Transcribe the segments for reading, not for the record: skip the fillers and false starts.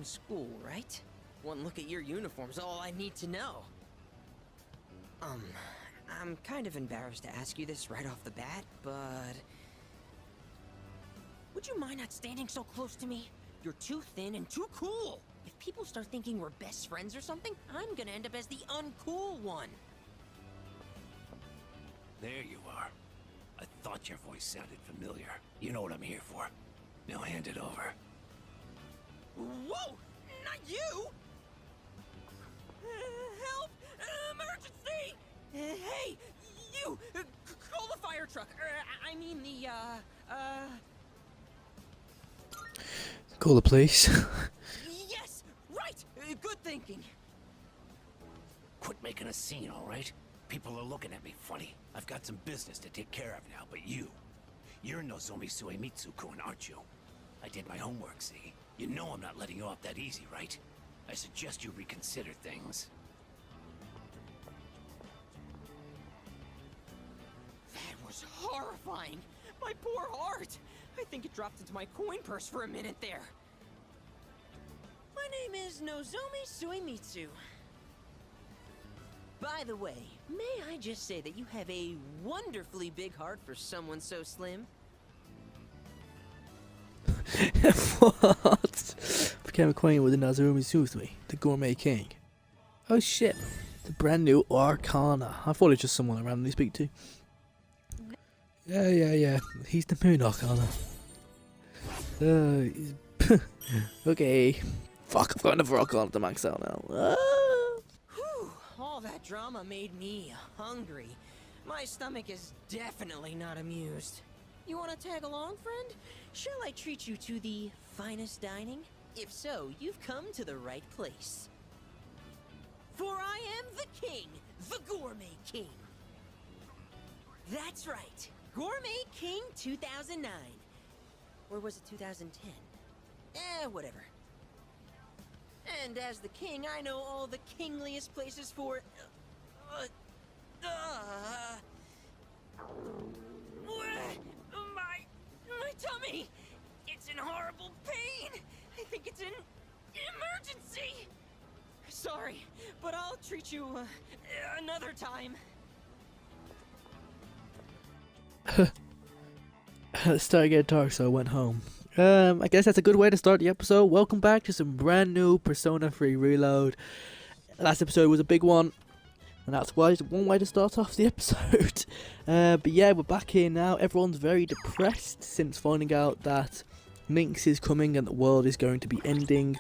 same school, right? One look at your uniform's all I need to know. I'm kind of embarrassed to ask you this right off the bat, but... would you mind not standing so close to me? You're too thin and too cool! If people start thinking we're best friends or something, I'm gonna end up as the uncool one. There you are. I thought your voice sounded familiar. You know what I'm here for. Now hand it over. Whoa! Not you! Help! Emergency! Hey! You! Call the fire truck! I mean the, Call the police. Yes! Right! Good thinking. Quit making a scene, all right? People are looking at me funny. I've got some business to take care of now, but you're Nozomi Mitsuku, aren't you? I did my homework, see? You know I'm not letting you off that easy, right? I suggest you reconsider things. That was horrifying! My poor heart! I think it dropped into my coin purse for a minute there. My name is Nozomi Suemitsu. By the way, may I just say that you have a wonderfully big heart for someone so slim? What? Became acquainted with the Nozomi Mitsuru, the Gourmet King. Oh shit, the brand new Arcana. I thought it was just someone I randomly speak to. Yeah. He's the Moon Arcana. Okay. Fuck, I've got another Arcana to max out now. Whew, all that drama made me hungry. My stomach is definitely not amused. You want to tag along, friend? Shall I treat you to the finest dining? If so, you've come to the right place. For I am the king, the Gourmet King. That's right, Gourmet King 2009. Or was it 2010? Whatever. And as the king, I know all the kingliest places for... My tummy! It's in horrible pain! I think it's an emergency! Sorry, but I'll treat you another time. It started getting dark, so I went home. I guess that's a good way to start the episode. Welcome back to some brand new Persona 3 Reload. Last episode was a big one, and that's why it's one way to start off the episode. But yeah, we're back here now. Everyone's very depressed since finding out that Minx is coming and the world is going to be ending.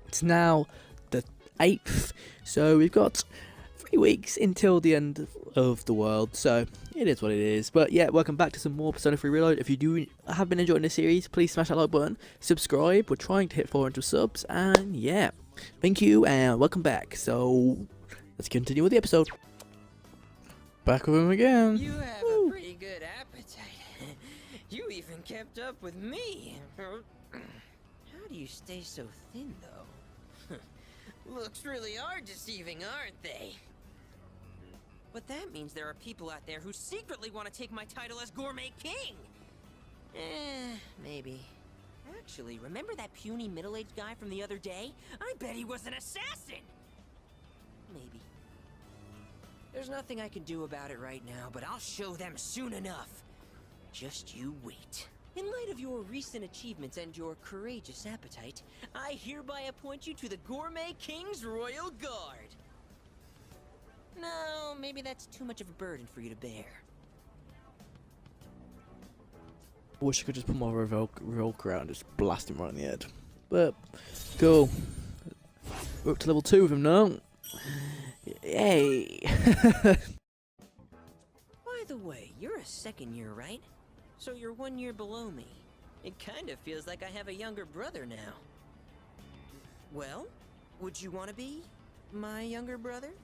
It's now the 8th, so we've got 3 weeks until the end of the world, so it is what it is. But yeah, welcome back to some more Persona 3 Reload. If you have been enjoying this series, please smash that like button, subscribe. We're trying to hit 400 subs, and yeah, thank you and welcome back. So let's continue with the episode. Back with him again. You have a pretty good appetite. You even kept up with me. How do you stay so thin, though? Looks really are deceiving, aren't they? But that means there are people out there who secretly want to take my title as Gourmet King. Maybe. Actually, remember that puny middle-aged guy from the other day? I bet he was an assassin! Maybe. There's nothing I can do about it right now, but I'll show them soon enough. Just you wait. In light of your recent achievements and your courageous appetite, I hereby appoint you to the Gourmet King's Royal Guard. No, maybe that's too much of a burden for you to bear. I wish I could just put my revolver out and just blast him right in the head. But, cool. We're up to level 2 with him now. Yay! By the way, you're a second year, right? So you're 1 year below me. It kind of feels like I have a younger brother now. Well, would you want to be my younger brother?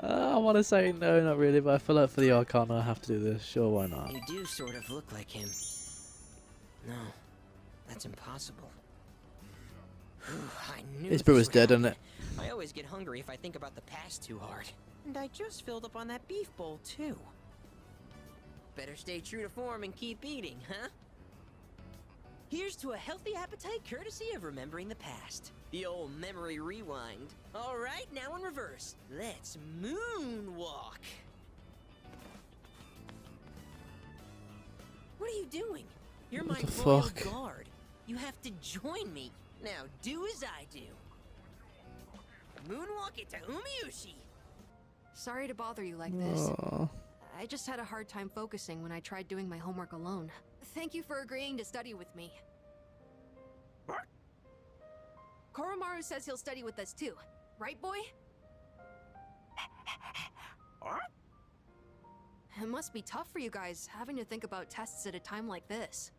I want to say no, not really, but I feel like for the Arcana I have to do this. Sure, why not? You do sort of look like him. No, that's impossible. I knew His brother's dead, isn't it? I always get hungry if I think about the past too hard. And I just filled up on that beef bowl, too. Better stay true to form and keep eating, huh? Here's to a healthy appetite courtesy of remembering the past. The old memory rewind. All right, now in reverse. Let's moonwalk. What are you doing? You're my royal guard. You have to join me. Now do as I do. Moonwalk it to Umiushi. Sorry to bother you like this. Aww. I just had a hard time focusing when I tried doing my homework alone. Thank you for agreeing to study with me. Koromaru says he'll study with us too. Right, boy? It must be tough for you guys, having to think about tests at a time like this.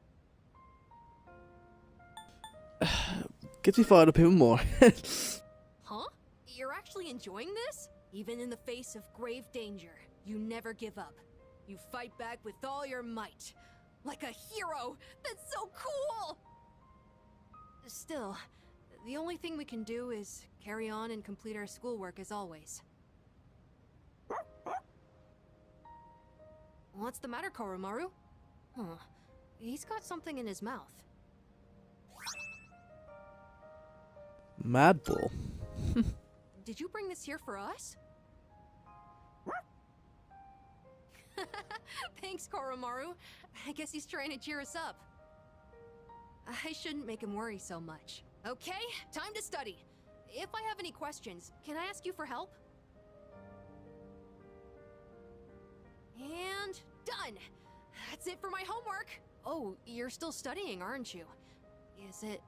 Gets me fired up even more. Huh? You're actually enjoying this? Even in the face of grave danger, you never give up. You fight back with all your might. Like a hero! That's so cool! Still, the only thing we can do is carry on and complete our schoolwork as always. What's the matter, Koromaru? Huh. He's got something in his mouth. Mad Bull. Did you bring this here for us? Thanks, Koromaru. I guess he's trying to cheer us up. I shouldn't make him worry so much. Okay, time to study. If I have any questions, can I ask you for help? And done! That's it for my homework! Oh, you're still studying, aren't you? Is it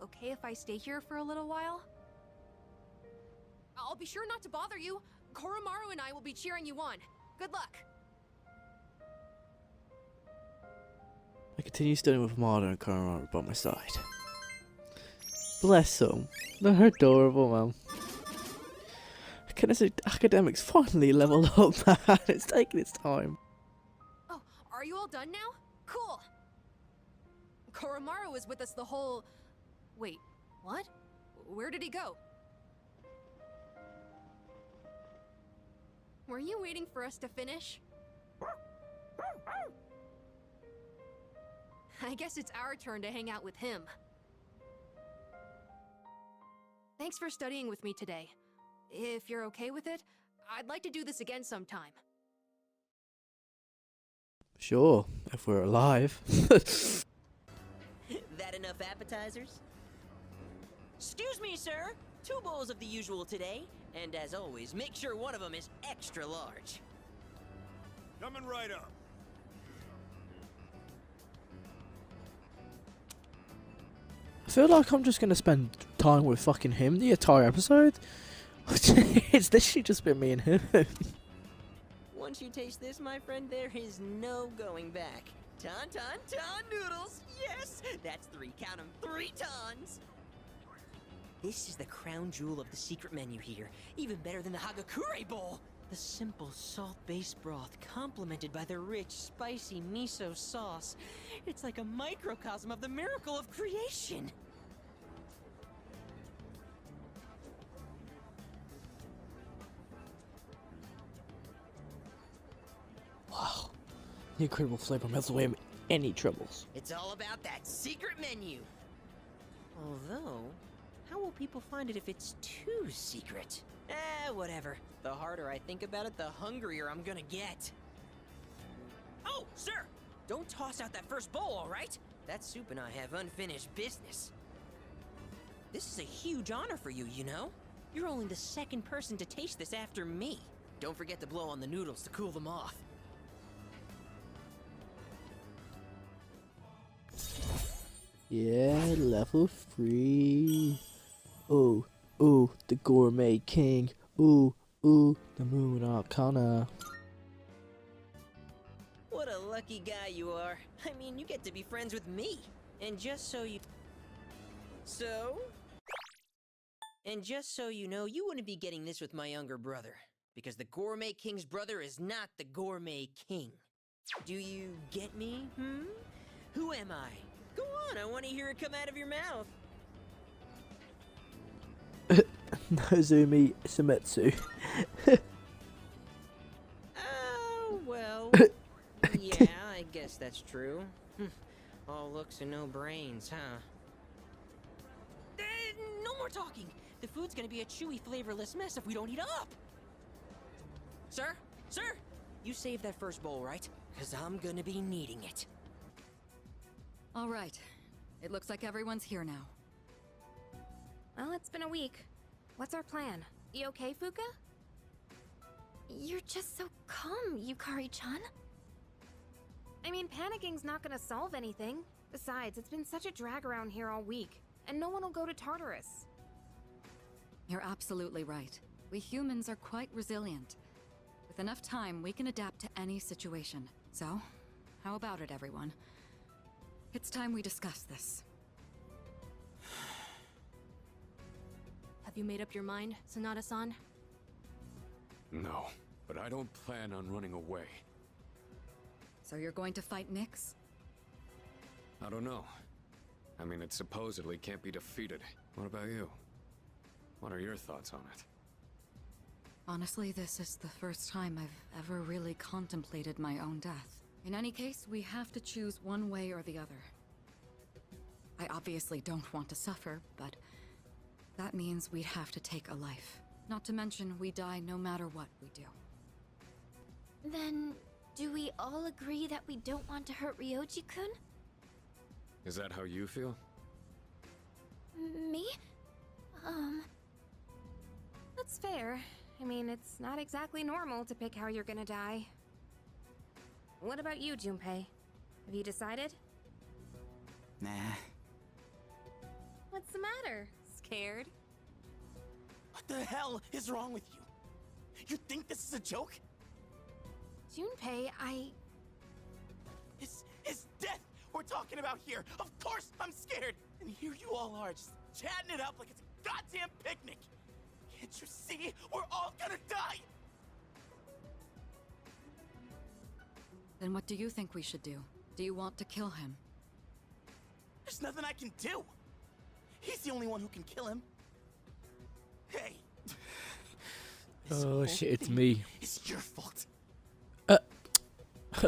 okay if I stay here for a little while? I'll be sure not to bother you. Koromaru and I will be cheering you on. Good luck! I continue studying with Marta and Koromaru by my side. Bless them. They're adorable, man. Academics finally level up, man. It's taking its time. Oh, are you all done now? Cool! Koromaru was with us the whole... Wait, what? Where did he go? Were you waiting for us to finish? I guess it's our turn to hang out with him. Thanks for studying with me today. If you're okay with it, I'd like to do this again sometime. Sure, if we're alive. That enough appetizers? Excuse me, sir. 2 bowls of the usual today. And as always, make sure one of them is extra large. Coming right up. I feel like I'm just gonna spend time with fucking him the entire episode. It's literally just been me and him. Once you taste this, my friend, there is no going back. Ton noodles! Yes! That's 3, count 'em, 3 tons! This is the crown jewel of the secret menu here. Even better than the Hagakure Bowl! The simple salt-based broth, complemented by the rich, spicy miso sauce. It's like a microcosm of the miracle of creation! Wow. The incredible flavor melts away any troubles. It's all about that secret menu! Although, how will people find it if it's too secret? Whatever. The harder I think about it, the hungrier I'm gonna get. Oh, sir! Don't toss out that first bowl, alright? That soup and I have unfinished business. This is a huge honor for you, you know? You're only the 2nd person to taste this after me. Don't forget to blow on the noodles to cool them off. Yeah, level 3. Ooh, ooh, the gourmet king. Ooh, ooh, the moon arcana. What a lucky guy you are. I mean, you get to be friends with me. And just so you know, you wouldn't be getting this with my younger brother. Because the Gourmet King's brother is not the Gourmet King. Do you get me, Who am I? Go on, I want to hear it come out of your mouth. Nozumi Sumetsu. Oh, well, yeah. guess that's true. All looks and no brains, huh? No more talking! The food's gonna be a chewy, flavorless mess if we don't eat up! Sir? Sir! You saved that first bowl, right? Because I'm gonna be needing it. All right. It looks like everyone's here now. Well, it's been a week. What's our plan? You okay, Fuuka? You're just so calm, Yukari-chan. I mean, panicking's not gonna solve anything. Besides, it's been such a drag around here all week, and no one will go to Tartarus. You're absolutely right. We humans are quite resilient. With enough time, we can adapt to any situation. So, how about it, everyone? It's time we discuss this. Have you made up your mind, Sanada-san? No, but I don't plan on running away. So you're going to fight Nyx? I don't know. I mean, it supposedly can't be defeated. What about you? What are your thoughts on it? Honestly, this is the first time I've ever really contemplated my own death. In any case, we have to choose one way or the other. I obviously don't want to suffer, but that means we'd have to take a life. Not to mention, we die no matter what we do. Then, do we all agree that we don't want to hurt Ryoji-kun? Is that how you feel? Me? That's fair. I mean, it's not exactly normal to pick how you're gonna die. What about you, Junpei? Have you decided? Nah. What's the matter? Scared? What the hell is wrong with you? You think this is a joke? Junpei, It's death we're talking about here. Of course I'm scared. And here you all are, just chatting it up like it's a goddamn picnic. Can't you see? We're all gonna die! Then what do you think we should do? Do you want to kill him? There's nothing I can do. He's the only one who can kill him. Hey. This Oh whole shit, it's thing me. It's your fault.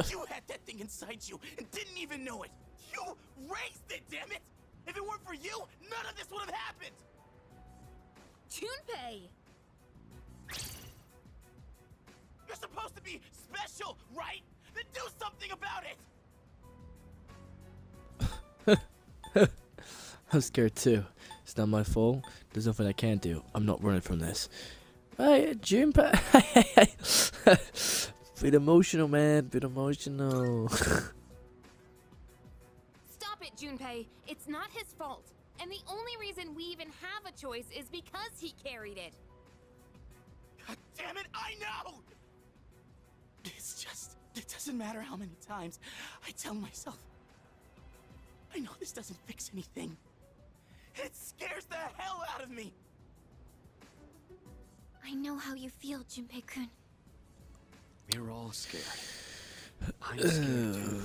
You had that thing inside you and didn't even know it. You raised it, damn it! If it weren't for you, none of this would have happened. Junpei! You're supposed to be special, right? Then do something about it! I'm scared too. It's not my fault. There's nothing I can do. I'm not running from this. Hey, Junpei. Bit emotional, man. Bit emotional. Stop it, Junpei. It's not his fault. And the only reason we even have a choice is because he carried it. God damn it, I know! It's just, it doesn't matter how many times I tell myself. I know this doesn't fix anything. It scares the hell out of me! I know how you feel, Junpei-kun. We're all scared. I'm scared too.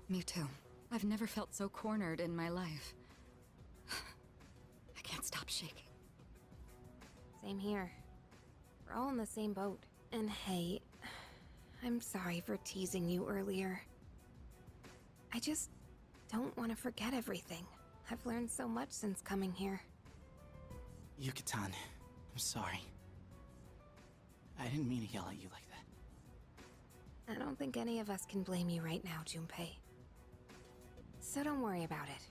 Me too. I've never felt so cornered in my life. I can't stop shaking. Same here. We're all in the same boat. And hey, I'm sorry for teasing you earlier. I just don't want to forget everything. I've learned so much since coming here. Yuka-tan, I'm sorry. I didn't mean to yell at you like that. I don't think any of us can blame you right now, Junpei. So don't worry about it.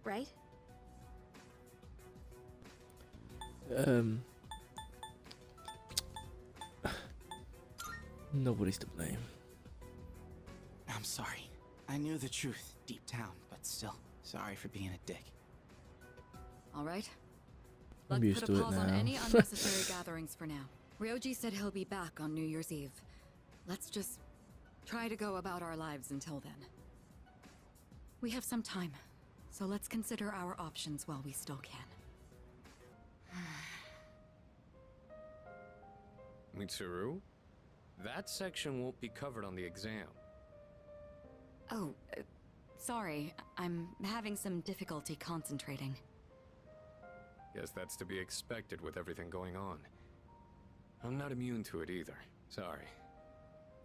Right? Nobody's to blame. I'm sorry. I knew the truth deep down, but still, sorry for being a dick. All right. I'm Let's used put to a it pause on now. any unnecessary gatherings for now. Ryoji said he'll be back on New Year's Eve. Let's just try to go about our lives until then. We have some time, so let's consider our options while we still can. Mitsuru? That section won't be covered on the exam. Oh, sorry. I'm having some difficulty concentrating. Guess that's to be expected with everything going on. I'm not immune to it either. Sorry.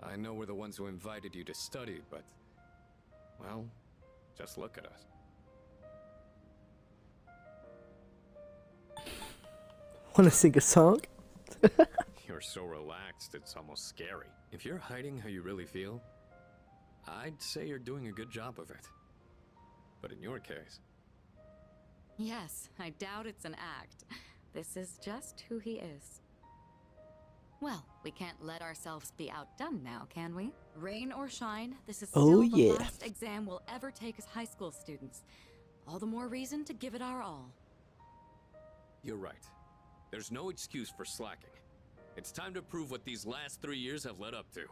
I know we're the ones who invited you to study, but... well, just look at us. Wanna sing a song? You're so relaxed, it's almost scary. If you're hiding how you really feel, I'd say you're doing a good job of it. But in your case... Yes, I doubt it's an act. This is just who he is. Well, we can't let ourselves be outdone now, can we? Rain or shine, this is still the last exam we'll ever take as high school students. All the more reason to give it our all. You're right. There's no excuse for slacking. It's time to prove what these last 3 years have led up to.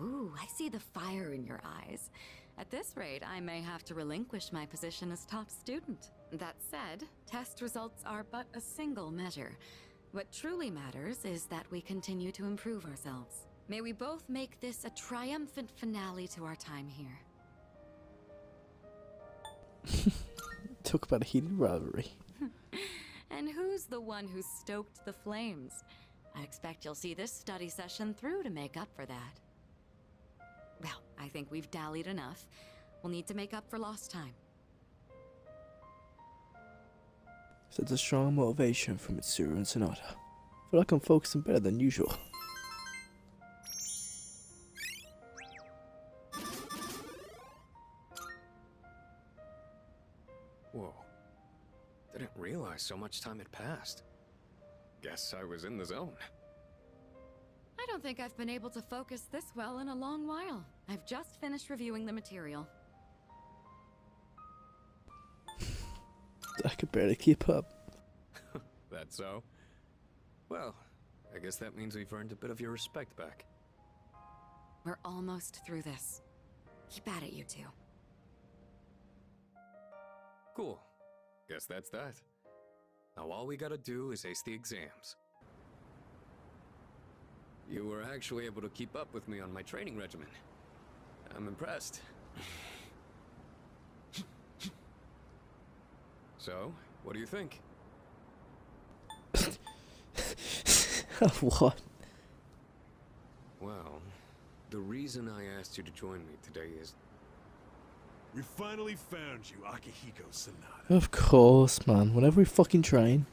Ooh, I see the fire in your eyes. At this rate, I may have to relinquish my position as top student. That said, test results are but a single measure. What truly matters is that we continue to improve ourselves. May we both make this a triumphant finale to our time here. Talk about a heated rivalry. And who's the one who stoked the flames? I expect you'll see this study session through to make up for that. Well, I think we've dallied enough. We'll need to make up for lost time. So it's a strong motivation from Mitsuru and Sonata. I feel like I'm focusing better than usual. Whoa. Didn't realize so much time had passed. Guess I was in the zone. I don't think I've been able to focus this well in a long while. I've just finished reviewing the material. I could barely keep up. That so? Well, I guess that means we've earned a bit of your respect back. We're almost through this. Keep at it, you two. Cool. Guess that's that. Now all we gotta do is ace the exams. You were actually able to keep up with me on my training regimen. I'm impressed. So, what do you think? What? Well, the reason I asked you to join me today is... We finally found you, Akihiko Sonata. Of course, man. Whenever we fucking train.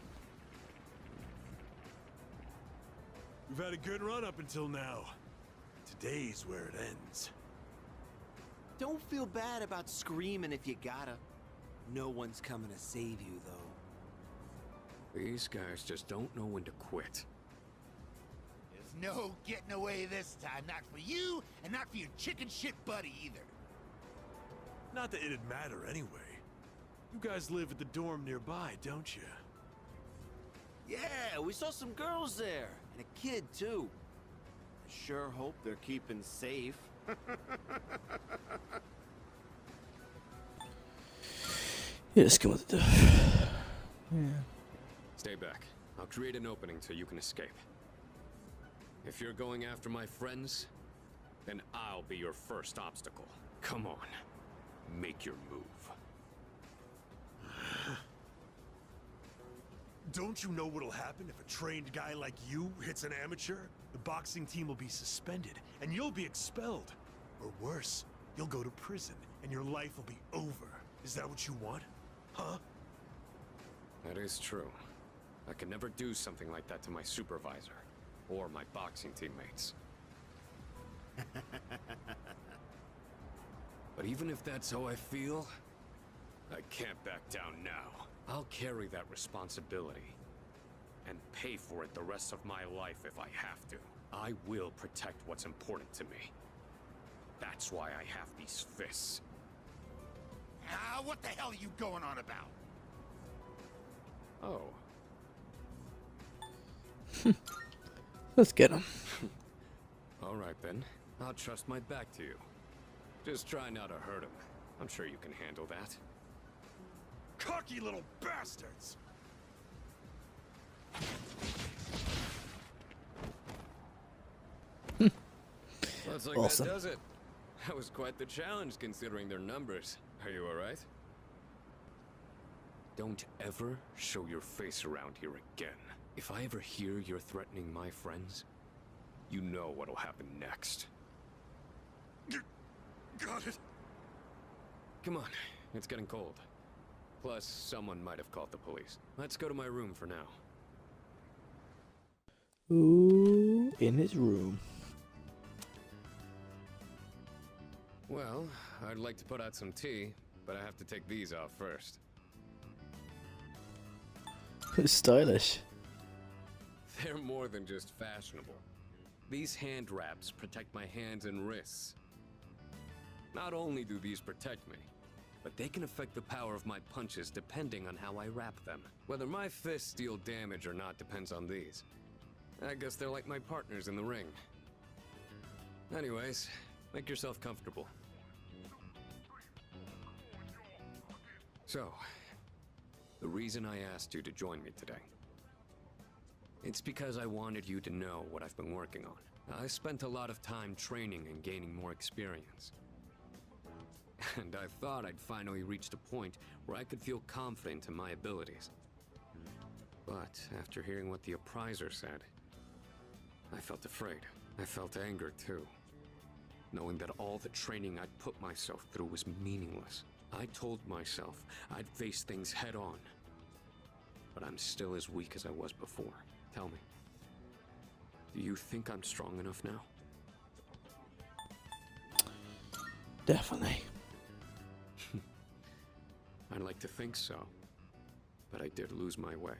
We've had a good run up until now. Today's where it ends. Don't feel bad about screaming if you gotta. No one's coming to save you, though. These guys just don't know when to quit. There's no getting away this time. Not for you, and not for your chicken shit buddy either. Not that it'd matter anyway. You guys live at the dorm nearby, don't you? Yeah, we saw some girls there. And a kid, too. I sure hope they're keeping safe. Yeah, let's go with it. Yeah. Stay back. I'll create an opening so you can escape. If you're going after my friends, then I'll be your first obstacle. Come on. Make your move. Don't you know what'll happen if a trained guy like you hits an amateur? The boxing team will be suspended, and you'll be expelled. Or worse, you'll go to prison, and your life will be over. Is that what you want? Huh? That is true. I could never do something like that to my supervisor, or my boxing teammates. But even if that's how I feel, I can't back down now. I'll carry that responsibility, and pay for it the rest of my life if I have to. I will protect what's important to me. That's why I have these fists. Ah, what the hell are you going on about? Oh. Let's get him. All right then. I'll trust my back to you. Just try not to hurt him. I'm sure you can handle that. Cocky little bastards! Looks like Awesome. that does it. That was quite the challenge considering their numbers. Are you alright? Don't ever show your face around here again. If I ever hear you're threatening my friends, You know what'll happen next. Got it. Come on, it's getting cold. Plus, someone might have called the police. Let's go to my room for now. Ooh, in his room. Well, I'd like to put out some tea, but I have to take these off first. Stylish. They're more than just fashionable. These hand wraps protect my hands and wrists. Not only do these protect me, but they can affect the power of my punches depending on how I wrap them. Whether my fists deal damage or not depends on these. I guess they're like my partners in the ring. Anyways, make yourself comfortable. So, the reason I asked you to join me today. It's because I wanted you to know what I've been working on. I spent a lot of time training and gaining more experience. And I thought I'd finally reached a point where I could feel confident in my abilities. But after hearing what the appraiser said, I felt afraid. I felt anger too. Knowing that all the training I'd put myself through was meaningless. I told myself I'd face things head on. But I'm still as weak as I was before. Tell me, do you think I'm strong enough now? Definitely. I'd like to think so, but I did lose my way.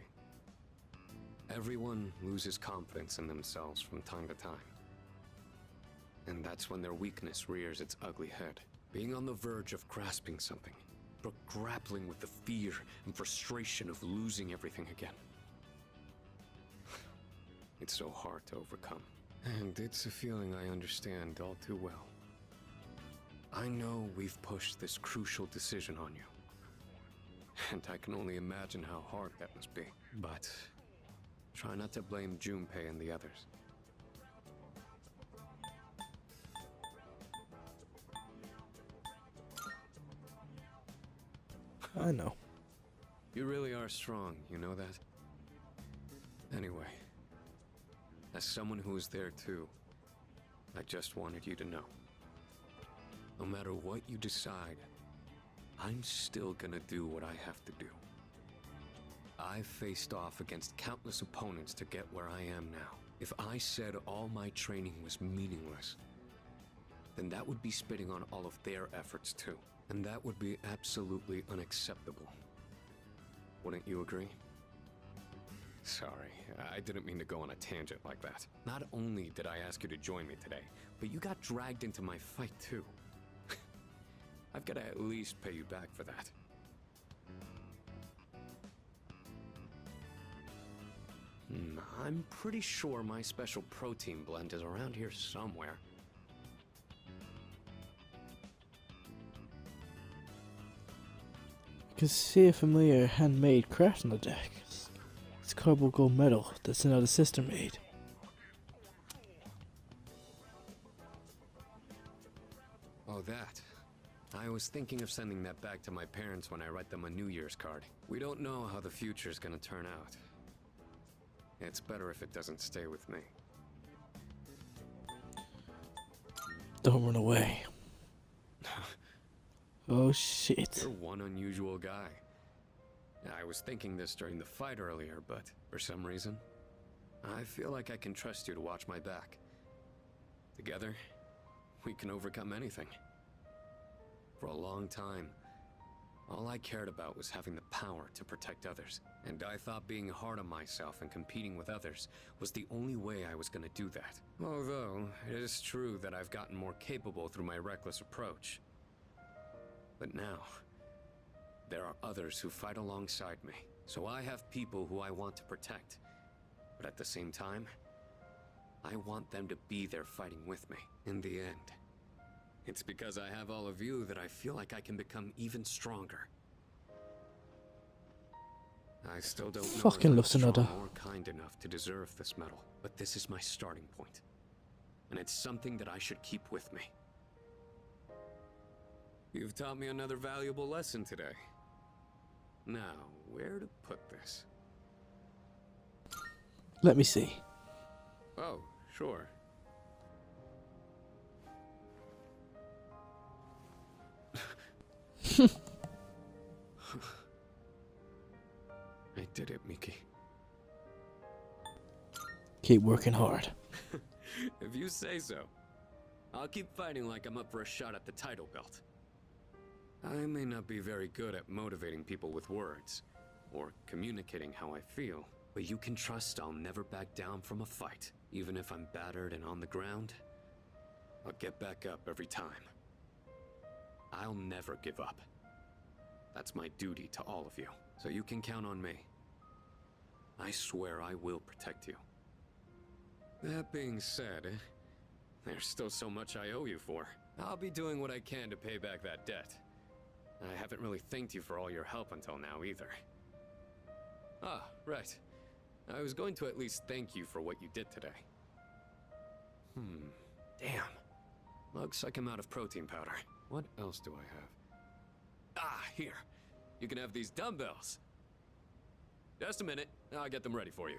Everyone loses confidence in themselves from time to time. And that's when their weakness rears its ugly head. Being on the verge of grasping something, but grappling with the fear and frustration of losing everything again. It's so hard to overcome. And it's a feeling I understand all too well. I know we've pushed this crucial decision on you. And I can only imagine how hard that must be. But try not to blame Junpei and the others. I know. You really are strong, you know that? Anyway, as someone who was there too, I just wanted you to know. No matter what you decide, I'm still gonna do what I have to do. I've faced off against countless opponents to get where I am now. If I said all my training was meaningless, then that would be spitting on all of their efforts too. And that would be absolutely unacceptable. Wouldn't you agree? Sorry, I didn't mean to go on a tangent like that. Not only did I ask you to join me today, but you got dragged into my fight too. I've got to at least pay you back for that. I'm pretty sure my special protein blend is around here somewhere. I can see a familiar handmade craft on the deck. It's cardboard gold medal that's another sister made. Oh, that. I was thinking of sending that back to my parents when I write them a New Year's card. We don't know how the future's gonna turn out. It's better if it doesn't stay with me. Don't run away. Oh shit. You're one unusual guy. I was thinking this during the fight earlier, but for some reason, I feel like I can trust you to watch my back. Together, we can overcome anything. For a long time, all I cared about was having the power to protect others. And I thought being hard on myself and competing with others was the only way I was gonna do that. Although, it is true that I've gotten more capable through my reckless approach. But now, there are others who fight alongside me. So I have people who I want to protect. But at the same time, I want them to be there fighting with me in the end. It's because I have all of you that I feel like I can become even stronger. I still don't know if I'm strong or kind enough to deserve this medal, but this is my starting point. And it's something that I should keep with me. You've taught me another valuable lesson today. Now, where to put this? Let me see. Oh, sure. I did it, Miki. Keep working hard. If you say so. I'll keep fighting like I'm up for a shot at the title belt. I may not be very good at motivating people with words, or communicating how I feel, but you can trust I'll never back down from a fight. Even if I'm battered and on the ground, I'll get back up every time. I'll never give up. That's my duty to all of you, so you can count on me. I swear I will protect you. That being said, there's still so much I owe you for. I'll be doing what I can to pay back that debt. I haven't really thanked you for all your help until now either. Ah, right. I was going to at least thank you for what you did today. Damn. Looks like I'm out of protein powder. What else do I have? Ah, here. You can have these dumbbells. Just a minute, I'll get them ready for you.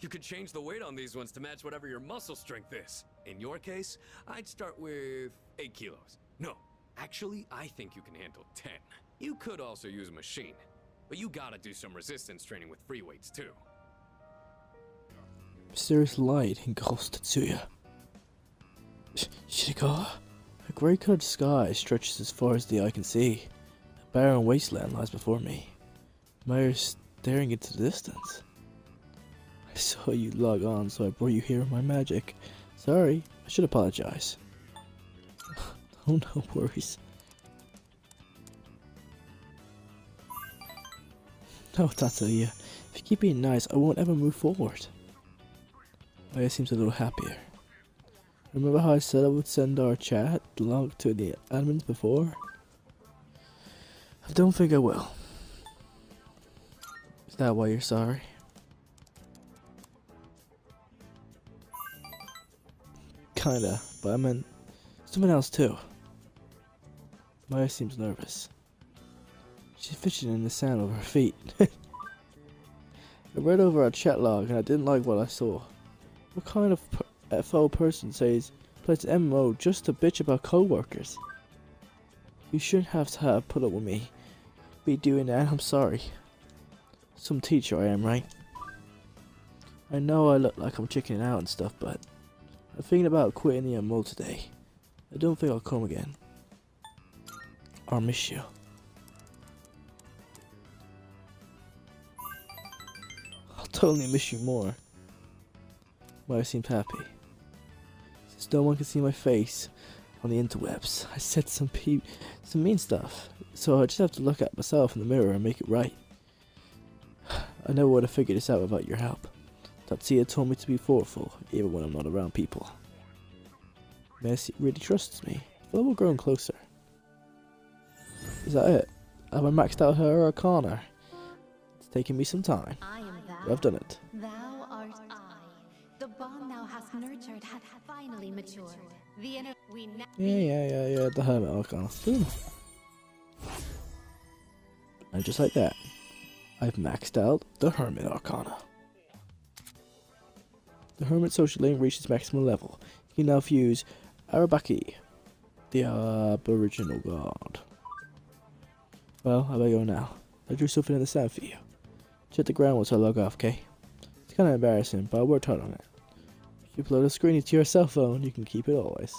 You could change the weight on these ones to match whatever your muscle strength is. In your case, I'd start with 8 kilos. No, actually, I think you can handle 10. You could also use a machine, but you gotta do some resistance training with free weights too. Mysterious light engulfs Tetsuya. Shirikawa? A grey-coloured sky stretches as far as the eye can see. A barren wasteland lies before me. Mayo staring into the distance. I saw you log on, so I brought you here with my magic. Sorry, I should apologize. Oh, no worries. No, Tatsuya. If you keep being nice, I won't ever move forward. Maya seems a little happier. Remember how I said I would send our chat log to the admins before? I don't think I will. Is that why you're sorry? Kinda, but I meant something else too. Maya seems nervous. She's fishing in the sand with her feet. I read over our chat log and I didn't like what I saw. What kind of FO person plays MMO just to bitch about co-workers? You shouldn't have to put up with me be doing that, I'm sorry. Some teacher I am, right? I know I look like I'm chickening out and stuff, but I'm thinking about quitting the MMO today. I don't think I'll come again. I'll miss you. I'll totally miss you more. Maya seemed happy. Since no one can see my face on the interwebs, I said some mean stuff, so I just have to look at myself in the mirror and make it right. I never would have figured this out without your help. Tatsuya told me to be thoughtful, even when I'm not around people. Messi really trusts me. I feel we're growing closer. Is that it? Have I maxed out her arcana? It's taken me some time, but I've done it. Thou art I. The bond thou hast nurtured hath finally matured. The inner we Yeah, the hermit arcana. Boom. And just like that, I've maxed out the hermit arcana. The hermit social link reaches maximum level. You can now fuse Arabaki, the aboriginal god. Well, I better go now. I drew something in the sand for you. Check the ground once I log off, okay? It's kinda embarrassing, but I worked hard on it. If you upload a screen to your cell phone, you can keep it always.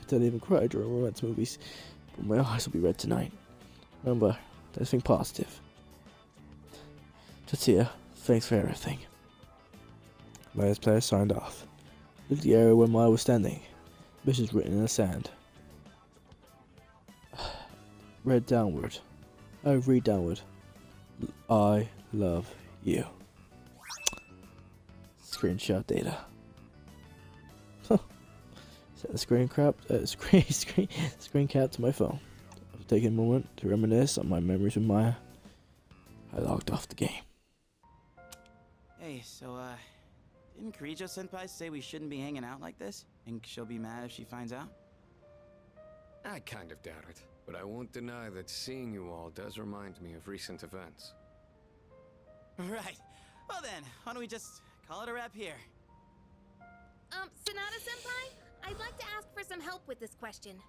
I don't even cry during romance movies, but my eyes will be red tonight. Remember, there's think positive. Tatsuya, thanks for everything. Maya's player signed off. Look at the area where Maya was standing. Mission's written in the sand. Read downward. I read downward. I love you. Screenshot data. Set the screen cap to my phone. I've taken a moment to reminisce on my memories with Maya. I logged off the game. Hey, so didn't Kirijo-senpai say we shouldn't be hanging out like this? Think she'll be mad if she finds out? I kind of doubt it, but I won't deny that seeing you all does remind me of recent events. Right. Well then, why don't we just call it a wrap here? Sonata-senpai? I'd like to ask for some help with this question.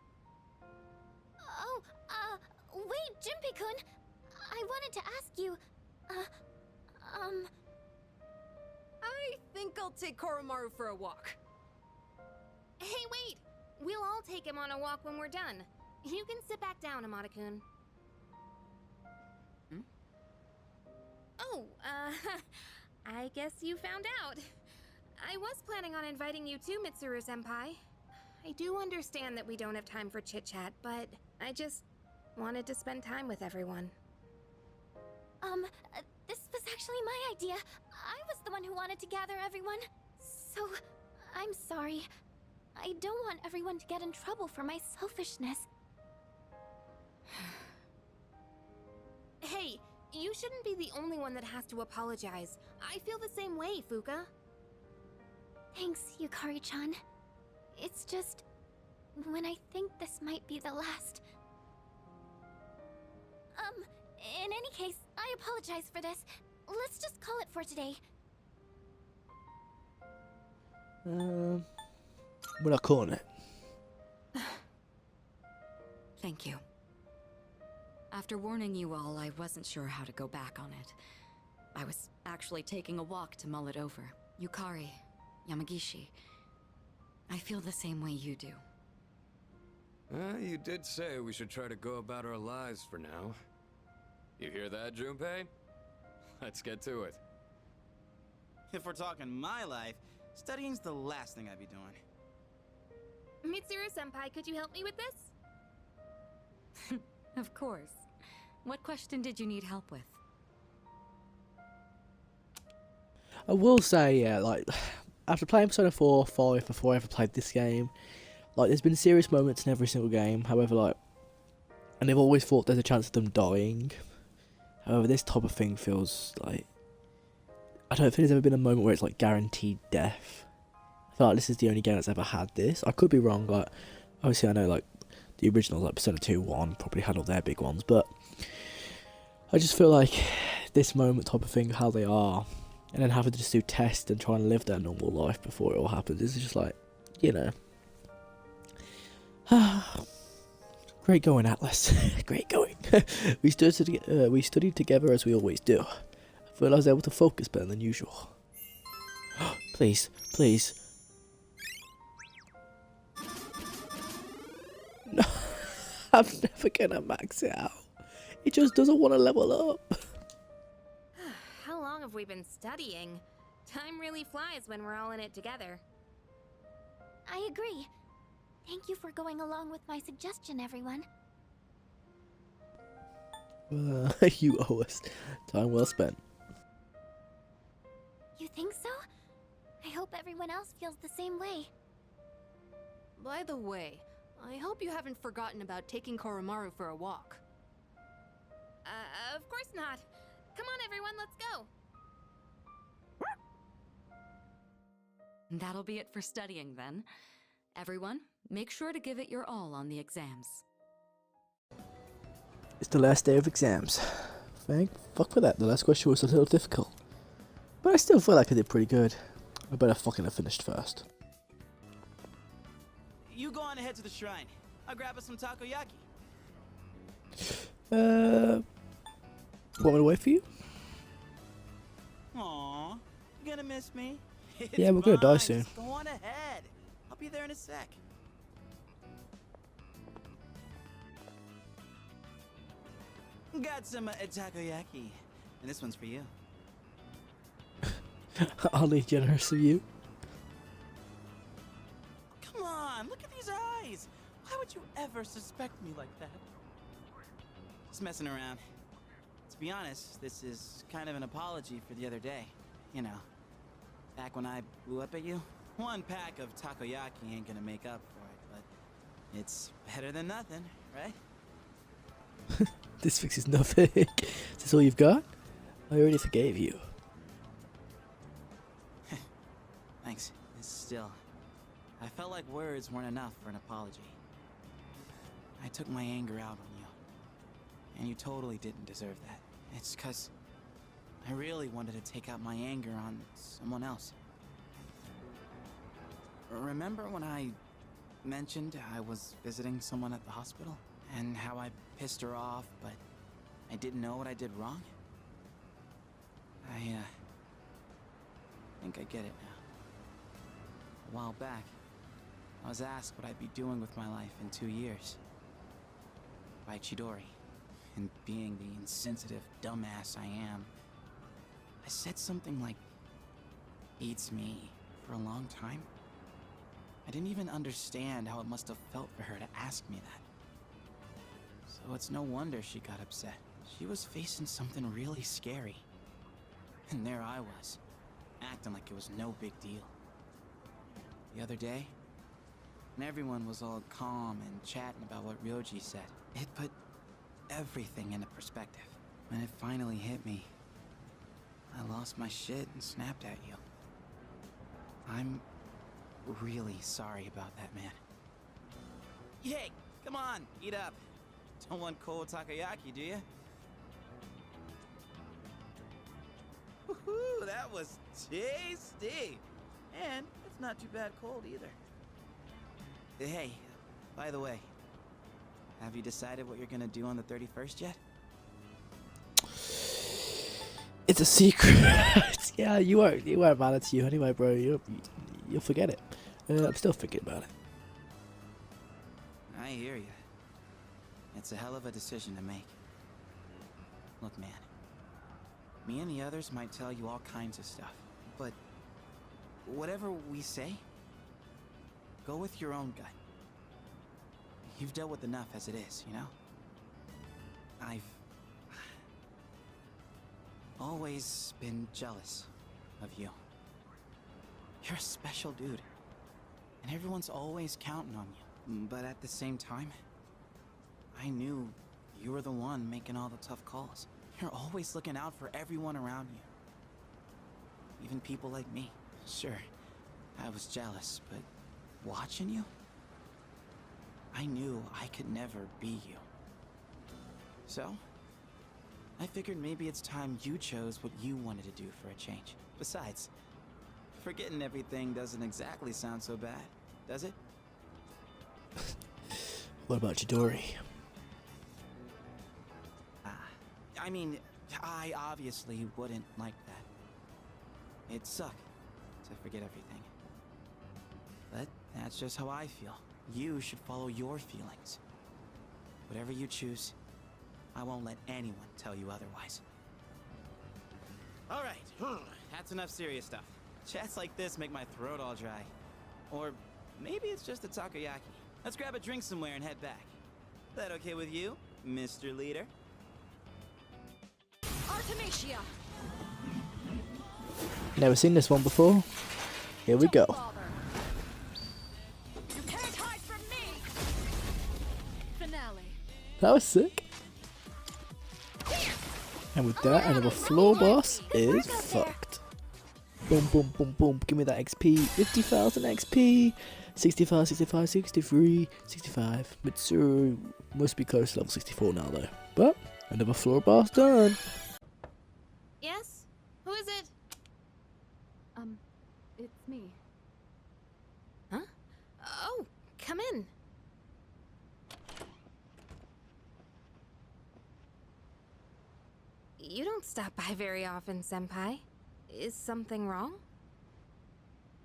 Oh, wait, Junpei-kun! I wanted to ask you, I think I'll take Koromaru for a walk. Hey, wait! We'll all take him on a walk when we're done. You can sit back down, Amada-kun. Oh, I guess you found out. I was planning on inviting you too, Mitsuru-senpai. I do understand that we don't have time for chit-chat, but I just wanted to spend time with everyone. This was actually my idea. I was the one who wanted to gather everyone. So, I'm sorry. I don't want everyone to get in trouble for my selfishness. Hey, you shouldn't be the only one that has to apologize. I feel the same way, Fuuka. Thanks, Yukari-chan. It's just... when I think this might be the last... in any case, I apologize for this. Let's just call it for today. We're not calling it. Thank you. After warning you all, I wasn't sure how to go back on it. I was actually taking a walk to mull it over. Yukari, Yamagishi. I feel the same way you do. You did say we should try to go about our lives for now. You hear that, Junpei? Let's get to it. If we're talking my life, studying's the last thing I'd be doing. Mitsuru-senpai, could you help me with this? Of course. What question did you need help with? I will say, yeah, like, after playing Persona 4, 5 before I ever played this game, like, there's been serious moments in every single game, however, like, and they've always thought there's a chance of them dying. However, this type of thing feels like, I don't think there's ever been a moment where it's like guaranteed death. I feel like this is the only game that's ever had this. I could be wrong, like, obviously I know, like, the originals, like Persona 2, 1, probably had all their big ones, but I just feel like this moment type of thing, how they are, and then having to just do tests and try and live their normal life before it all happens, is just like, you know. Great going, Atlus. Great going. we studied together as we always do. I feel I was able to focus better than usual. Please, please. No, I'm never gonna max it out. It just doesn't want to level up. How long have we been studying? Time really flies when we're all in it together. I agree. Thank you for going along with my suggestion, everyone. You owe us. Time well spent. You think so? I hope everyone else feels the same way. By the way, I hope you haven't forgotten about taking Koromaru for a walk. Of course not. Come on, everyone, let's go. That'll be it for studying then. Everyone, make sure to give it your all on the exams. It's the last day of exams. Thank fuck for that. The last question was a little difficult. But I still feel like I did pretty good. I better fucking have finished first. You go on ahead to the shrine. I'll grab us some takoyaki. Want me to wait for you? Aww, you gonna miss me? It's Yeah, we're gonna die fine. soon. Just go on ahead. I'll be there in a sec. Got some takoyaki, and this one's for you. Oddly generous of you. Come on, look at these eyes. Why would you ever suspect me like that? Just messing around. To be honest, this is kind of an apology for the other day. You know, back when I blew up at you. One pack of takoyaki ain't gonna make up for it, but it's better than nothing, right? This fixes nothing. Is this all you've got? I already forgave you. Thanks. Still, I felt like words weren't enough for an apology. I took my anger out on you, and you totally didn't deserve that. It's 'cause I really wanted to take out my anger on someone else. remember when I mentioned I was visiting someone at the hospital? And how I pissed her off, but I didn't know what I did wrong? I think I get it now. A while back, I was asked what I'd be doing with my life in 2 years. By Chidori. And being the insensitive dumbass I am, I said something like, "Beats me," for a long time. I didn't even understand how it must have felt for her to ask me that. So it's no wonder she got upset. She was facing something really scary. And there I was, acting like it was no big deal. The other day, when everyone was all calm and chatting about what Ryoji said, it put everything into perspective. When it finally hit me, I lost my shit and snapped at you. I'm really sorry about that, man. Hey, come on, eat up. Don't want cold takoyaki, do you? Woohoo, that was tasty! And it's not too bad cold either. Hey, by the way, have you decided what you're gonna do on the 31st yet? It's a secret. Yeah, you won't matter to you anyway, bro. You'll forget it. I'm still thinking about it. I hear you. It's a hell of a decision to make. Look, man. Me and the others might tell you all kinds of stuff, but whatever we say, go with your own gut. You've dealt with enough as it is, you know? I've always been jealous of you. You're a special dude, and everyone's always counting on you. But at the same time, I knew you were the one making all the tough calls. You're always looking out for everyone around you. Even people like me. Sure, I was jealous, but watching you, I knew I could never be you. So, I figured maybe it's time you chose what you wanted to do for a change. Besides, forgetting everything doesn't exactly sound so bad, does it? What about Chidori? I mean, I obviously wouldn't like that. It'd suck to forget everything. But that's just how I feel. You should follow your feelings. Whatever you choose, I won't let anyone tell you otherwise. Alright, that's enough serious stuff. Chats like this make my throat all dry. Or maybe it's just a takoyaki. Let's grab a drink somewhere and head back. That okay with you, Mr. Leader? Artemisia! Never seen this one before. Here we go. You can't hide from me! Finale. That was sick. And with that, another floor boss is fucked. Boom, boom, boom, boom. Give me that XP. 50,000 XP. 65, 65, 63, 65. Mitsuru must be close to level 64 now though. But another floor boss done. Yes? Who is it? It's me. Huh? Oh, come in. You don't stop by very often, Senpai. Is something wrong?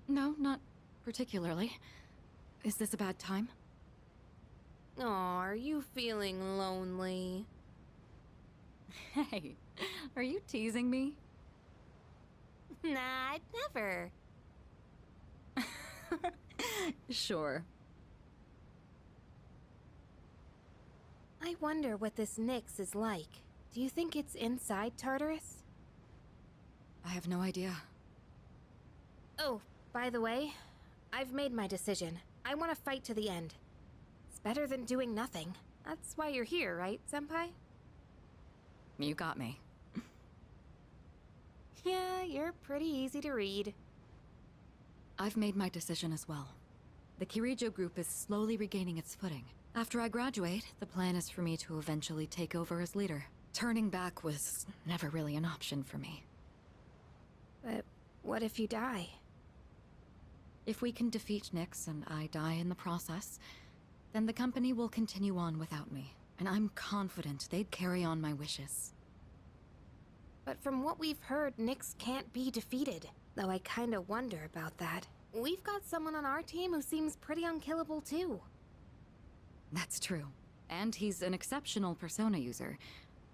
No, not particularly. Is this a bad time? Aw, are you feeling lonely? Hey, are you teasing me? Nah, I'd never. Sure. I wonder what this Nyx is like. Do you think it's inside Tartarus? I have no idea. Oh, by the way, I've made my decision. I want to fight to the end. It's better than doing nothing. That's why you're here, right, Senpai? You got me. Yeah, you're pretty easy to read. I've made my decision as well. The Kirijo group is slowly regaining its footing. After I graduate, the plan is for me to eventually take over as leader. Turning back was never really an option for me. But what if you die? If we can defeat Nyx and I die in the process, then the company will continue on without me. And I'm confident they'd carry on my wishes. But from what we've heard, Nyx can't be defeated. Though I kinda wonder about that. We've got someone on our team who seems pretty unkillable too. That's true. And he's an exceptional persona user,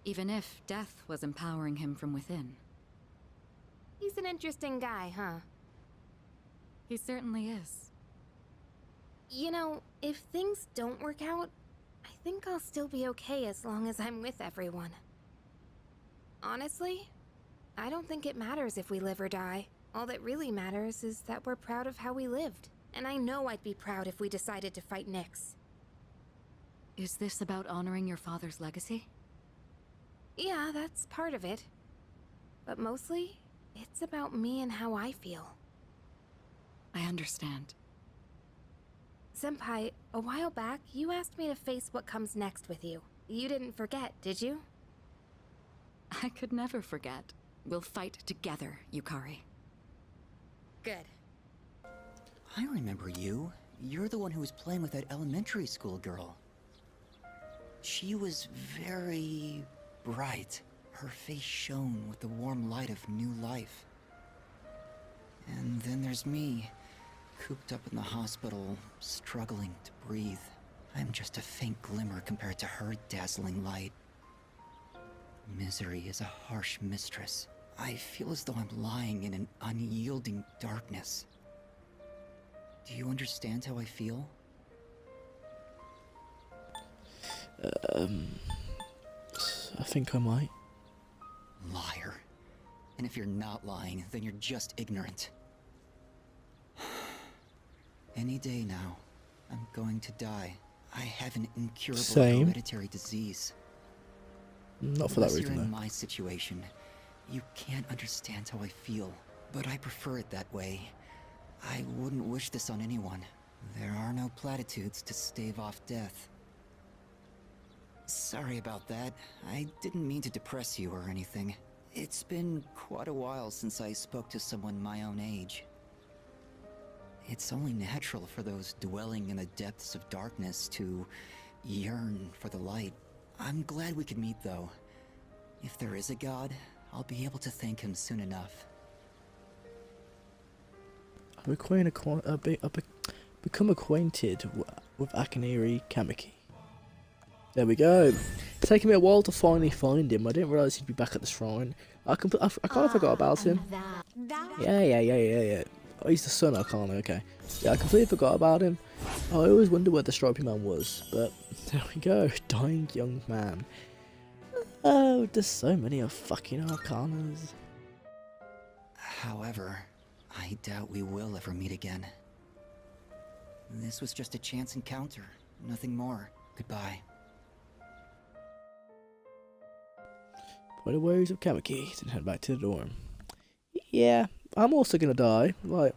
even if death was empowering him from within. He's an interesting guy, huh? He certainly is. You know, if things don't work out, I think I'll still be okay as long as I'm with everyone. Honestly, I don't think it matters if we live or die. All that really matters is that we're proud of how we lived. And I know I'd be proud if we decided to fight Nyx. Is this about honoring your father's legacy? Yeah, that's part of it. But mostly, it's about me and how I feel. I understand. Senpai, a while back, you asked me to face what comes next with you. You didn't forget, did you? I could never forget. We'll fight together, Yukari. Good. I remember you. You're the one who was playing with that elementary school girl. She was very bright. Her face shone with the warm light of new life. And then there's me, cooped up in the hospital, struggling to breathe. I'm just a faint glimmer compared to her dazzling light. Misery is a harsh mistress. I feel as though I'm lying in an unyielding darkness. Do you understand how I feel? I think I might. Liar. And if you're not lying, then you're just ignorant. Any day now, I'm going to die. I have an incurable hereditary disease. Not for that Unless reason, you're in though. my situation, you can't understand how I feel. But I prefer it that way. I wouldn't wish this on anyone. There are no platitudes to stave off death. Sorry about that. I didn't mean to depress you or anything. It's been quite a while since I spoke to someone my own age. It's only natural for those dwelling in the depths of darkness to yearn for the light. I'm glad we could meet, though. If there is a god, I'll be able to thank him soon enough. Become acquainted with Yukari Kamiki. There we go. It's taken me a while to finally find him. I didn't realise he'd be back at the shrine. I kind of forgot about him. Yeah. Oh, he's the son, I can't. Okay. Yeah, I completely forgot about him. I always wondered where the stripy man was, but there we go. Dying young man. Oh, there's so many of fucking arcanas. However, I doubt we will ever meet again. This was just a chance encounter, nothing more. Goodbye. By the words of Kamiki, then head back to the dorm. Yeah, I'm also gonna die. Like,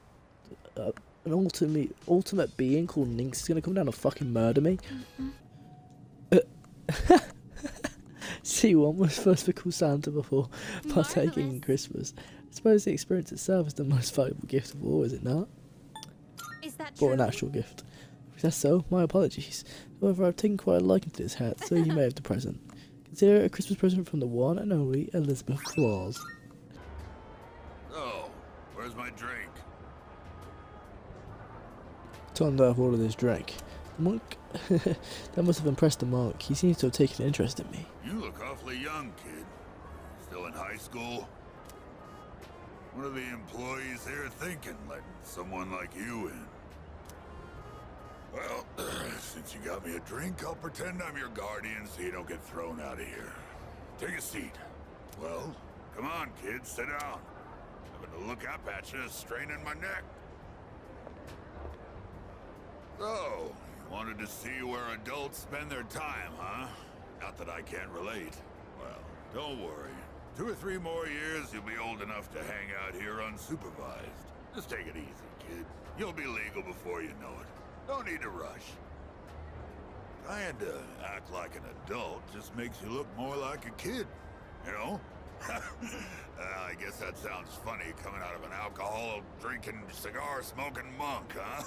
an ultimate being called Nyx is gonna come down and fucking murder me. C1 was supposed to call Santa before partaking in Christmas. I suppose the experience itself is the most valuable gift of all, is it not? Is that Or true? an actual gift. If that's so, my apologies. However, I've taken quite a liking to this hat, so you may have the present. Consider it a Christmas present from the one and only Elizabeth Claus. Oh, where's my drink? Turned out all of this drink. The monk? That must have impressed the monk. He seems to have taken an interest in me. You look awfully young, kid. Still in high school? What are the employees here thinking, letting someone like you in? Well, since you got me a drink, I'll pretend I'm your guardian so you don't get thrown out of here. Take a seat. Well, come on, kid, sit down. Having to look up at you is straining my neck. So, you wanted to see where adults spend their time, huh? Not that I can't relate. Well, don't worry. 2 or 3 more years, you'll be old enough to hang out here unsupervised. Just take it easy, kid. You'll be legal before you know it. No need to rush. Trying to act like an adult just makes you look more like a kid, you know? I guess that sounds funny coming out of an alcohol-drinking, cigar-smoking monk, huh?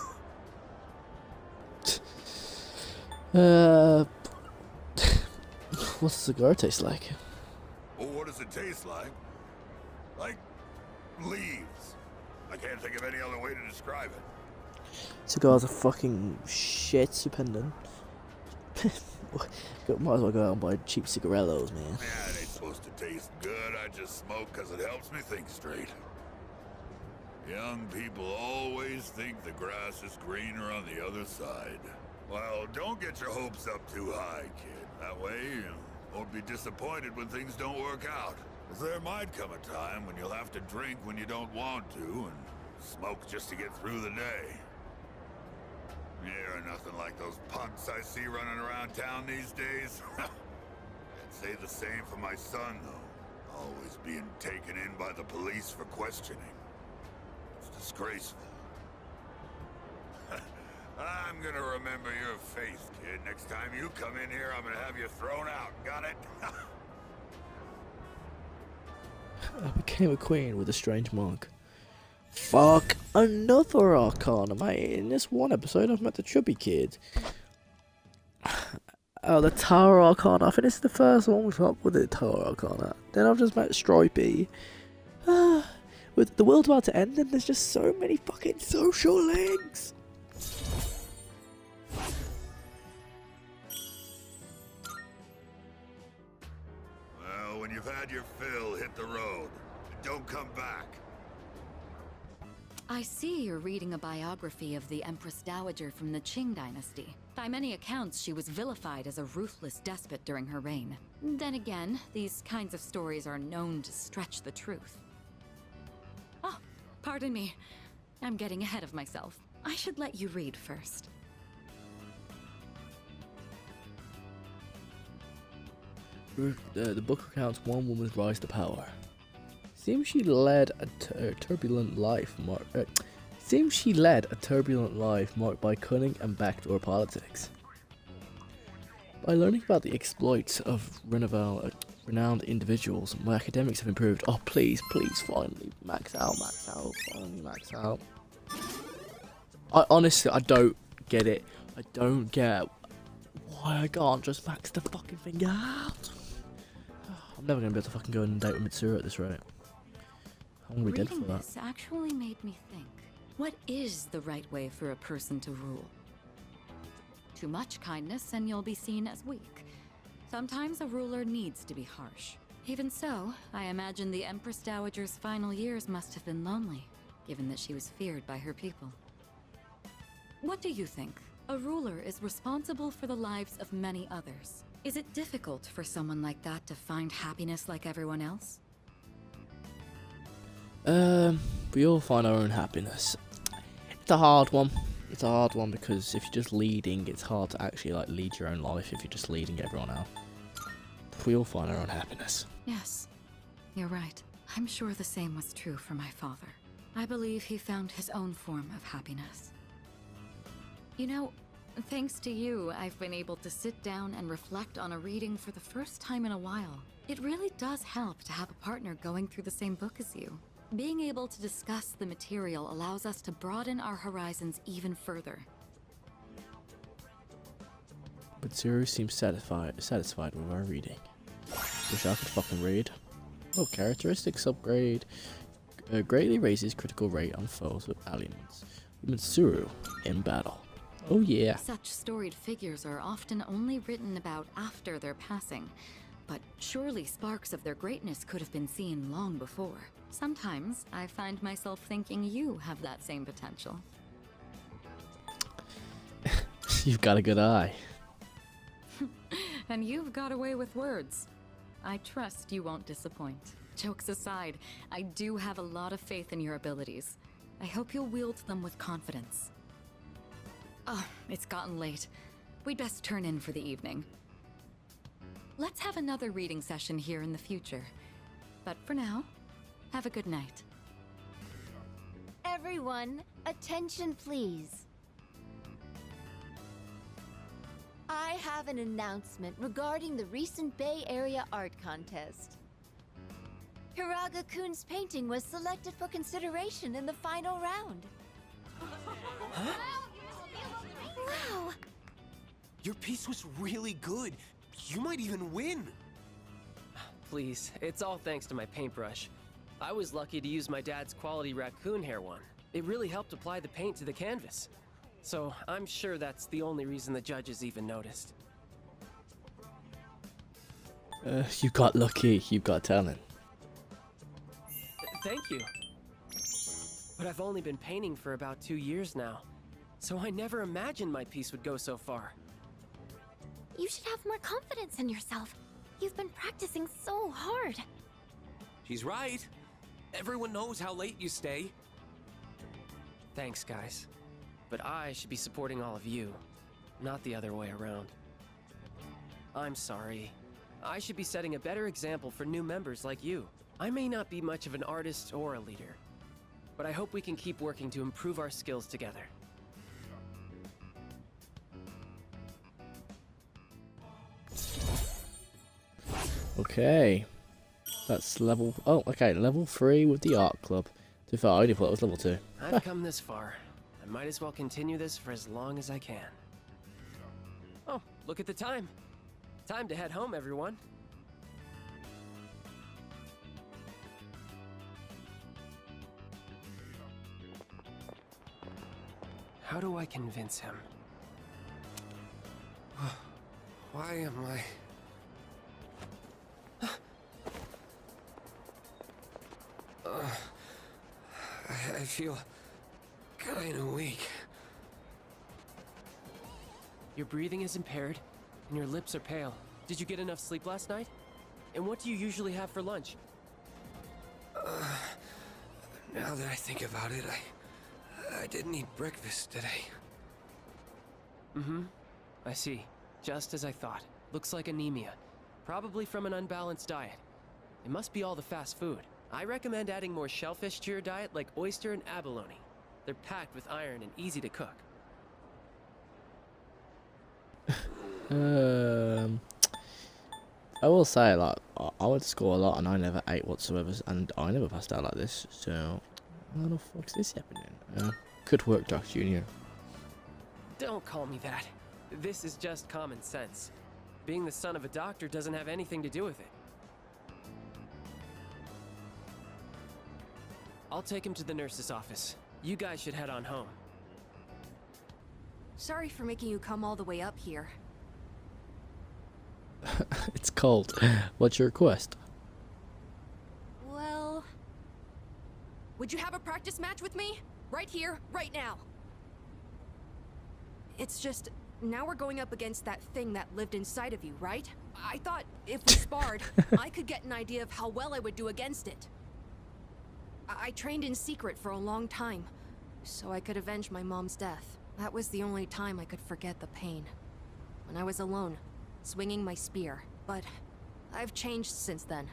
What's the cigar taste like? Well, what does it taste like? Like leaves. I can't think of any other way to describe it. Cigars are fucking shit, dependent. Might as well go out and buy cheap cigarellos, man. Yeah, it ain't supposed to taste good. I just smoke because it helps me think straight. Young people always think the grass is greener on the other side. Well, don't get your hopes up too high, kid. That way, you won't be disappointed when things don't work out. 'Cause there might come a time when you'll have to drink when you don't want to, and smoke just to get through the day. You're nothing like those punks I see running around town these days. I'd say the same for my son, though. Always being taken in by the police for questioning. It's disgraceful. I'm gonna remember your face, kid. Next time you come in here, I'm gonna have you thrown out. Got it? I became a queen with a strange monk. Fuck, another Arcana, mate. In this one episode, I've met the chubby kid. Oh, the Tower Arcana. I think this is the first one we've got with the Tower Arcana. Then I've just met Stripey. With the world about to end, and there's just so many fucking social links. Well, when you've had your fill, hit the road. Don't come back. I see you're reading a biography of the Empress Dowager from the Qing dynasty. By many accounts, she was vilified as a ruthless despot during her reign. Then again, these kinds of stories are known to stretch the truth. Oh, pardon me. I'm getting ahead of myself. I should let you read first. The book recounts one woman's rise to power. Seems she led a turbulent life marked by cunning and backdoor politics. By learning about the exploits of renowned individuals, my academics have improved. Oh, please, finally, max out, finally max out. Honestly, I don't get it. I don't get why I can't just max the fucking thing out. I'm never gonna be able to fucking go and date with Mitsuru at this rate. I'm gonna be dead for that. This actually made me think. What is the right way for a person to rule? Too much kindness and you'll be seen as weak. Sometimes a ruler needs to be harsh. Even so, I imagine the Empress Dowager's final years must have been lonely, given that she was feared by her people. What do you think? A ruler is responsible for the lives of many others. Is it difficult for someone like that to find happiness like everyone else? We all find our own happiness. It's a hard one. It's a hard one because if you're just leading, it's hard to actually like lead your own life if you're just leading everyone else. We all find our own happiness. Yes, you're right. I'm sure the same was true for my father. I believe he found his own form of happiness. You know, thanks to you, I've been able to sit down and reflect on a reading for the first time in a while. It really does help to have a partner going through the same book as you. Being able to discuss the material allows us to broaden our horizons even further. Mitsuru seems satisfied with our reading. Wish I could fucking read. Oh, characteristics upgrade. Greatly raises critical rate on foes with alliance. Mitsuru in battle. Oh yeah. Such storied figures are often only written about after their passing, but surely sparks of their greatness could have been seen long before. Sometimes I find myself thinking you have that same potential. You've got a good eye. And you've got away with words. I trust you won't disappoint. Jokes aside, I do have a lot of faith in your abilities. I hope you'll wield them with confidence. Oh, it's gotten late. We'd best turn in for the evening. Let's have another reading session here in the future. But for now, have a good night. Everyone, attention please. I have an announcement regarding the recent Bay Area Art Contest. Hiraga-kun's painting was selected for consideration in the final round. Wow! Your piece was really good. You might even win. Please, it's all thanks to my paintbrush. I was lucky to use my dad's quality raccoon hair one. It really helped apply the paint to the canvas. So I'm sure that's the only reason the judges even noticed. You got lucky. You got talent. Thank you. But I've only been painting for about 2 years now, so I never imagined my piece would go so far. You should have more confidence in yourself. You've been practicing so hard. He's right. Everyone knows how late you stay. Thanks, guys. But I should be supporting all of you, not the other way around. I'm sorry. I should be setting a better example for new members like you. I may not be much of an artist or a leader, but I hope we can keep working to improve our skills together. Okay. That's level... Oh, okay. Level 3 with the art club. Too far, I only thought it was level 2. I've come this far. I might as well continue this for as long as I can. Oh, look at the time. Time to head home, everyone. How do I convince him? Why am I... I feel kinda weak. Your breathing is impaired, and your lips are pale. Did you get enough sleep last night? And what do you usually have for lunch? Now that I think about it, I didn't eat breakfast today. I see. Just as I thought. Looks like anemia. Probably from an unbalanced diet. It must be all the fast food. I recommend adding more shellfish to your diet, like oyster and abalone. They're packed with iron and easy to cook. I will say, like, I would score a lot and I never ate whatsoever, and I never passed out like this, so... What the fuck's this happening? Good work, Doc Jr. Don't call me that. This is just common sense. Being the son of a doctor doesn't have anything to do with it. I'll take him to the nurse's office. You guys should head on home. Sorry for making you come all the way up here. It's cold. What's your request? Well... Would you have a practice match with me? Right here, right now. It's just, now we're going up against that thing that lived inside of you, right? I thought if we sparred, I could get an idea of how well I would do against it. I trained in secret for a long time, so I could avenge my mom's death. That was the only time I could forget the pain. When I was alone, swinging my spear. But I've changed since then.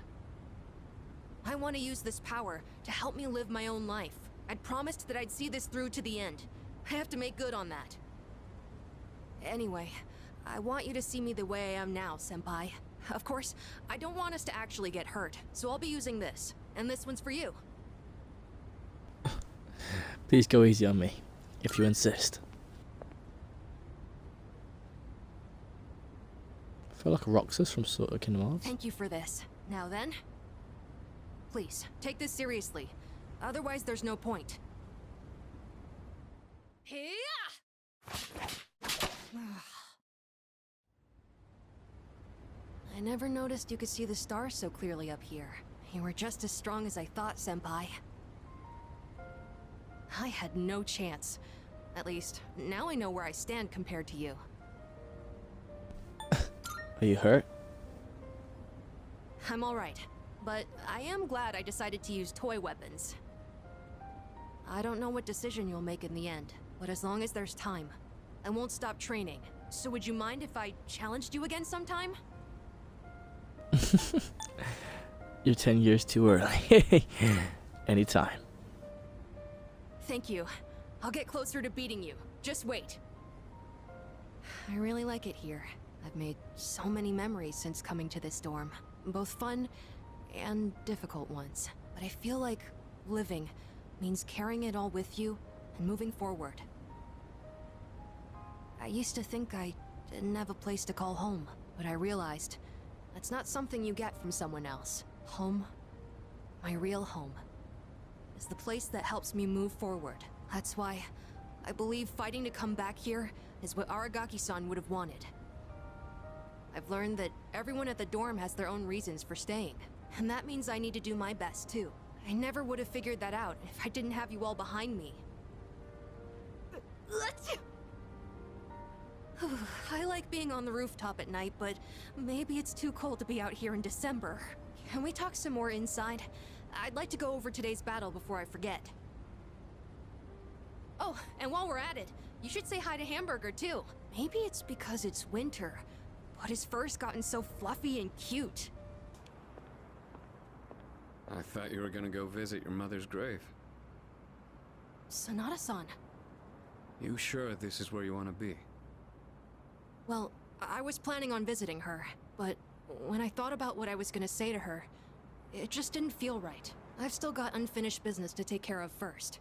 I want to use this power to help me live my own life. I'd promised that I'd see this through to the end. I have to make good on that. Anyway, I want you to see me the way I am now, Senpai. Of course, I don't want us to actually get hurt, so I'll be using this. And this one's for you. Please go easy on me, if you insist. I feel like Roxas from sort of Kingdom Hearts. Thank you for this. Now then, please, take this seriously. Otherwise, there's no point. I never noticed you could see the stars so clearly up here. You were just as strong as I thought, Senpai. I had no chance. At least, now I know where I stand compared to you. Are you hurt? I'm alright, but I am glad I decided to use toy weapons. I don't know what decision you'll make in the end, but as long as there's time, I won't stop training. So would you mind if I challenged you again sometime? You're 10 years too early. Anytime. Thank you. I'll get closer to beating you. Just wait. I really like it here. I've made so many memories since coming to this dorm. Both fun and difficult ones. But I feel like living means carrying it all with you and moving forward. I used to think I didn't have a place to call home, but I realized that's not something you get from someone else. Home, my real home, is the place that helps me move forward. That's why I believe fighting to come back here is what Aragaki-san would have wanted. I've learned that everyone at the dorm has their own reasons for staying, and that means I need to do my best too. I never would have figured that out if I didn't have you all behind me. I like being on the rooftop at night, but maybe it's too cold to be out here in December. Can we talk some more inside? I'd like to go over today's battle before I forget. Oh, and while we're at it, you should say hi to Hamburger too. Maybe it's because it's winter, but his fur's gotten so fluffy and cute. I thought you were gonna go visit your mother's grave. Sanada-san. You sure this is where you want to be? Well, I was planning on visiting her, but when I thought about what I was gonna say to her, it just didn't feel right. I've still got unfinished business to take care of first.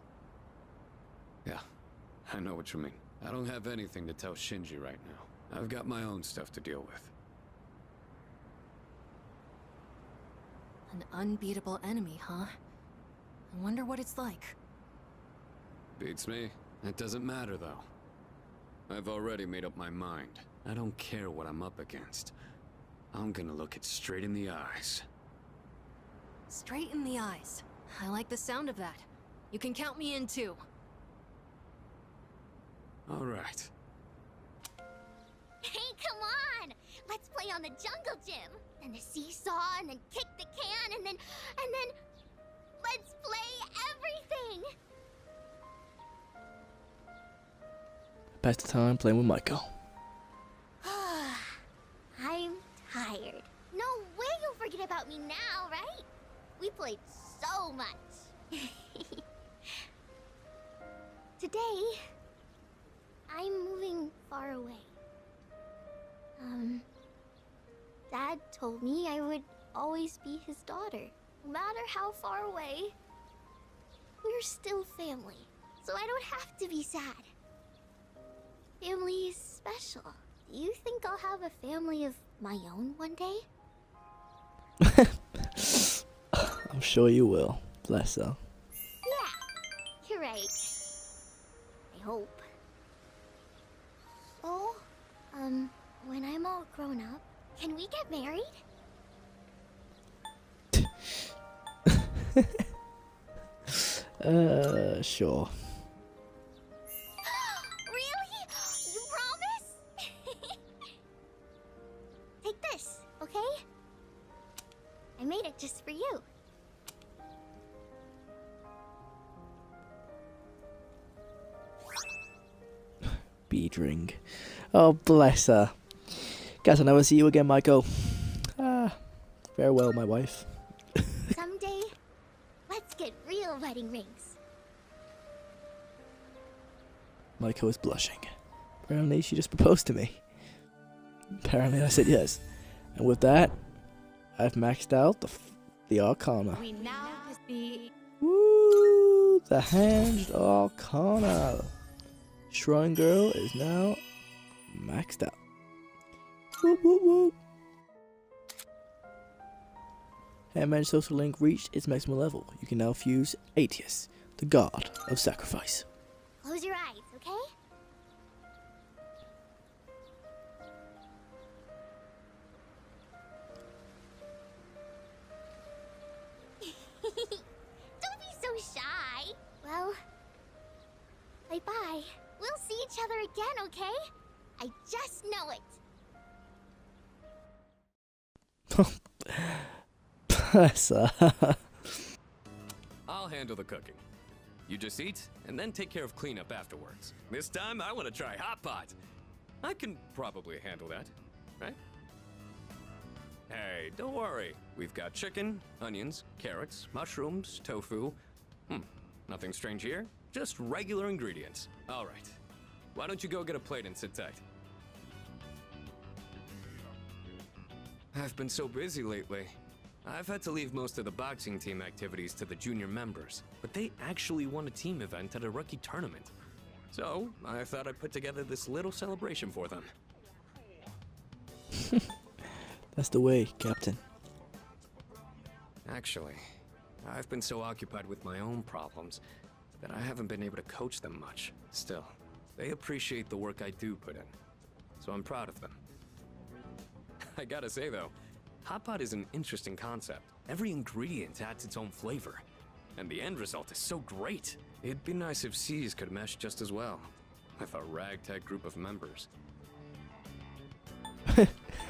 Yeah, I know what you mean. I don't have anything to tell Shinji right now. I've got my own stuff to deal with. An unbeatable enemy, huh? I wonder what it's like. Beats me. It doesn't matter, though. I've already made up my mind. I don't care what I'm up against. I'm gonna look it straight in the eyes. Straight in the eyes. I like the sound of that. You can count me in too. All right. Hey, come on! Let's play on the jungle gym! And the seesaw, and then kick the can, and then... Let's play everything! Best time playing with Maiko. I'm tired. No way you'll forget about me now, right? We played so much. Today, I'm moving far away. Dad told me I would always be his daughter. No matter how far away, we're still family. So I don't have to be sad. Family is special. Do you think I'll have a family of my own one day? I'm sure you will. Bless her. Yeah, you're right. I hope. Oh, when I'm all grown up, can we get married? Sure. Really? You promise? Take this, okay? I made it just for you. Bead ring. Oh, bless her. Guess I'll never see you again, Maiko. Farewell, my wife. Someday, let's get real wedding rings. Maiko is blushing. Apparently, she just proposed to me. Apparently, I said yes. And with that, I've maxed out the Arcana. We now be. Woo! The Hanged Arcana. Shrine Girl is now maxed out. Whoop, whoop, whoop. Handmade Social Link reached its maximum level. You can now fuse Aetius, the god of sacrifice. Close your eyes, okay? Don't be so shy. Well, bye-bye. We'll see each other again, okay? I just know it. Bless her. I'll handle the cooking. You just eat, and then take care of cleanup afterwards. This time, I want to try hot pot. I can probably handle that, right? Hey, don't worry. We've got chicken, onions, carrots, mushrooms, tofu. Nothing strange here. Just regular ingredients. All right. Why don't you go get a plate and sit tight? I've been so busy lately. I've had to leave most of the boxing team activities to the junior members, but they actually won a team event at a rookie tournament. So, I thought I'd put together this little celebration for them. That's the way, Captain. Actually, I've been so occupied with my own problems that I haven't been able to coach them much. Still, they appreciate the work I do put in, so I'm proud of them. I gotta say though, hot pot is an interesting concept. Every ingredient adds its own flavor, and the end result is so great. It'd be nice if C's could mesh just as well, with a ragtag group of members.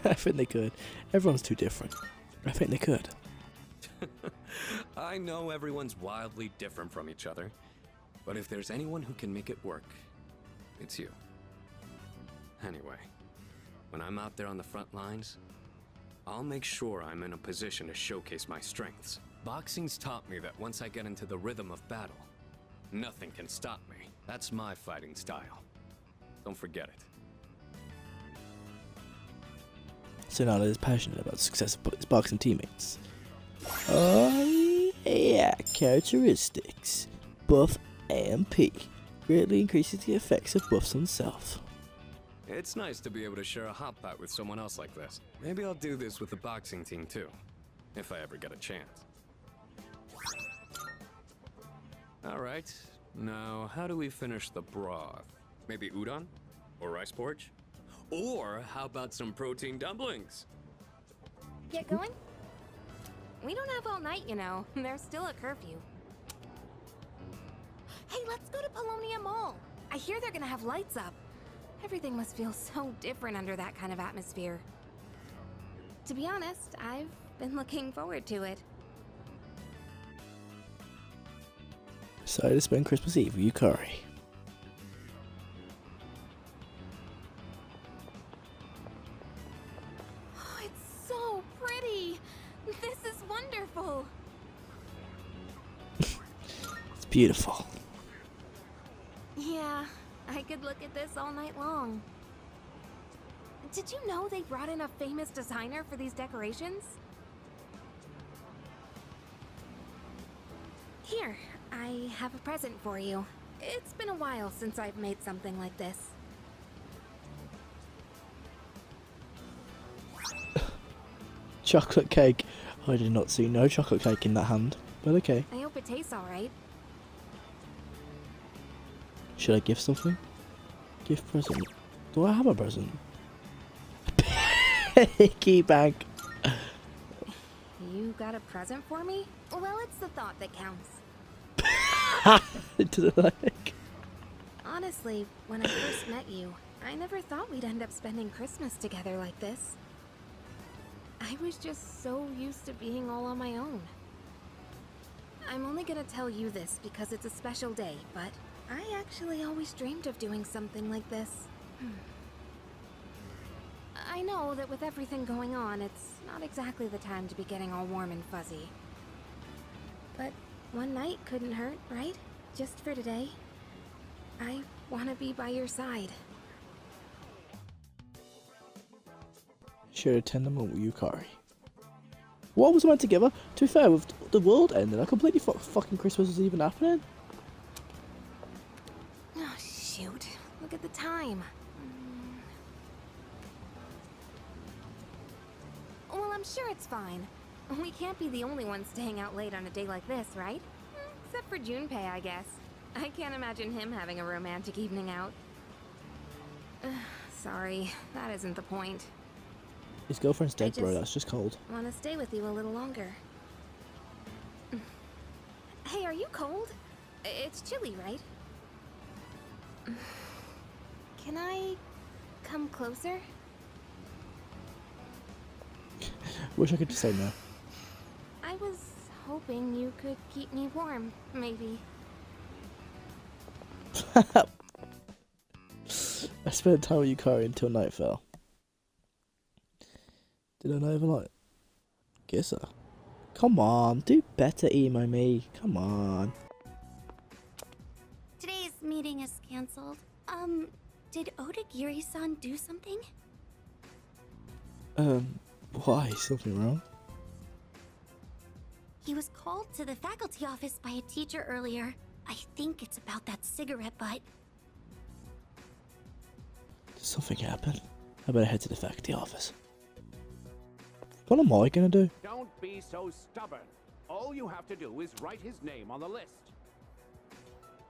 I think they could. Everyone's too different. I think they could. I know everyone's wildly different from each other, but if there's anyone who can make it work, it's you. Anyway, when I'm out there on the front lines, I'll make sure I'm in a position to showcase my strengths. Boxing's taught me that once I get into the rhythm of battle, nothing can stop me. That's my fighting style. Don't forget it. Sonata is passionate about the success of his boxing teammates. Oh yeah, characteristics. Buff AMP. Greatly increases the effects of buffs himself. It's nice to be able to share a hot pot with someone else like this. Maybe I'll do this with the boxing team too, if I ever get a chance. Alright, now how do we finish the broth? Maybe udon? Or rice porridge? Or how about some protein dumplings? Get going? We don't have all night, you know. There's still a curfew. Hey, let's go to Polonia Mall. I hear they're gonna have lights up. Everything must feel so different under that kind of atmosphere. To be honest, I've been looking forward to it. Decided to spend Christmas Eve with Yukari. Oh, it's so pretty. This is wonderful. It's beautiful. Yeah, I could look at this all night long. Did you know they brought in a famous designer for these decorations? Here, I have a present for you. It's been a while since I've made something like this. Chocolate cake. I did not see no chocolate cake in that hand, but okay. I hope it tastes alright. Should I gift something? Gift present. Do I have a present? Piggy bank. You got a present for me? Well, it's the thought that counts. Into the leg. Honestly, when I first met you, I never thought we'd end up spending Christmas together like this. I was just so used to being all on my own. I'm only gonna tell you this because it's a special day, but I actually always dreamed of doing something like this. I know that with everything going on, it's not exactly the time to be getting all warm and fuzzy. But one night couldn't hurt, right? Just for today. I want to be by your side. Should attend the moment with Yukari. What was I meant to give her? To be fair, with the world ending, I completely thought fucking Christmas was even happening. Oh, shoot. Look at the time. Well, I'm sure it's fine. We can't be the only ones staying out late on a day like this, right? Except for Junpei, I guess. I can't imagine him having a romantic evening out. Sorry, that isn't the point. His girlfriend's dead, bro. That's just cold. I want to stay with you a little longer. Hey, are you cold? It's chilly, right? Can I come closer? Wish I could just say no. I was hoping you could keep me warm, maybe. I spent time with Yukari until night fell. Did I not even like kiss her? Come on, do better, emo me. Come on. Today's meeting is cancelled. Did Odagiri-san do something? Why? Something wrong? He was called to the faculty office by a teacher earlier. I think it's about that cigarette butt. Did something happen? I better head to the faculty office. What am I gonna do? Don't be so stubborn. All you have to do is write his name on the list.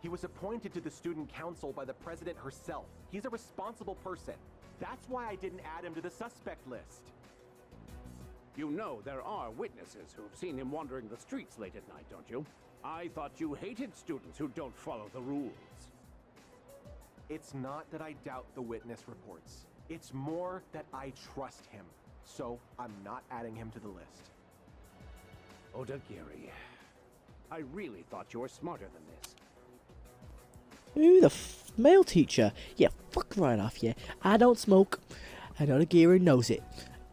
He was appointed to the student council by the president herself. He's a responsible person. That's why I didn't add him to the suspect list. You know there are witnesses who've seen him wandering the streets late at night, don't you? I thought you hated students who don't follow the rules. It's not that I doubt the witness reports. It's more that I trust him. So I'm not adding him to the list. Odagiri, I really thought you were smarter than this. Ooh, the male teacher. Yeah, fuck right off, yeah. I don't smoke. And Odagiri knows it.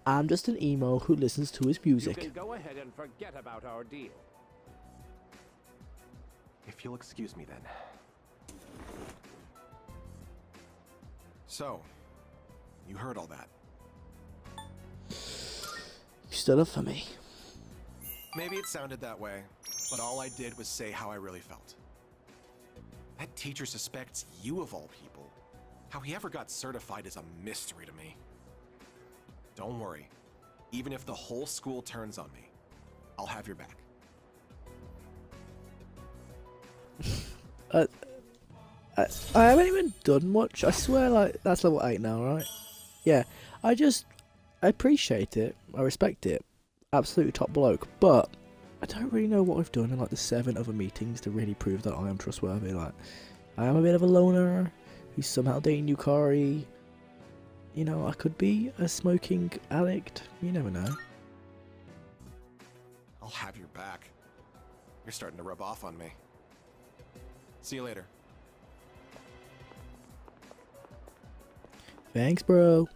I'm just an emo who listens to his music. You can go ahead and forget about our deal. If you'll excuse me then. So, you heard all that. You stood up for me. Maybe it sounded that way, but all I did was say how I really felt. That teacher suspects you of all people. How he ever got certified is a mystery to me. Don't worry. Even if the whole school turns on me, I'll have your back. I haven't even done much. I swear, like, that's level 8 now, right? Yeah. I appreciate it. I respect it. Absolutely top bloke. But I don't really know what we've done in like the 7 other meetings to really prove that I am trustworthy. Like, I am a bit of a loner who's somehow dating Yukari. You know, I could be a smoking addict. You never know. I'll have your back. You're starting to rub off on me. See you later. Thanks, bro.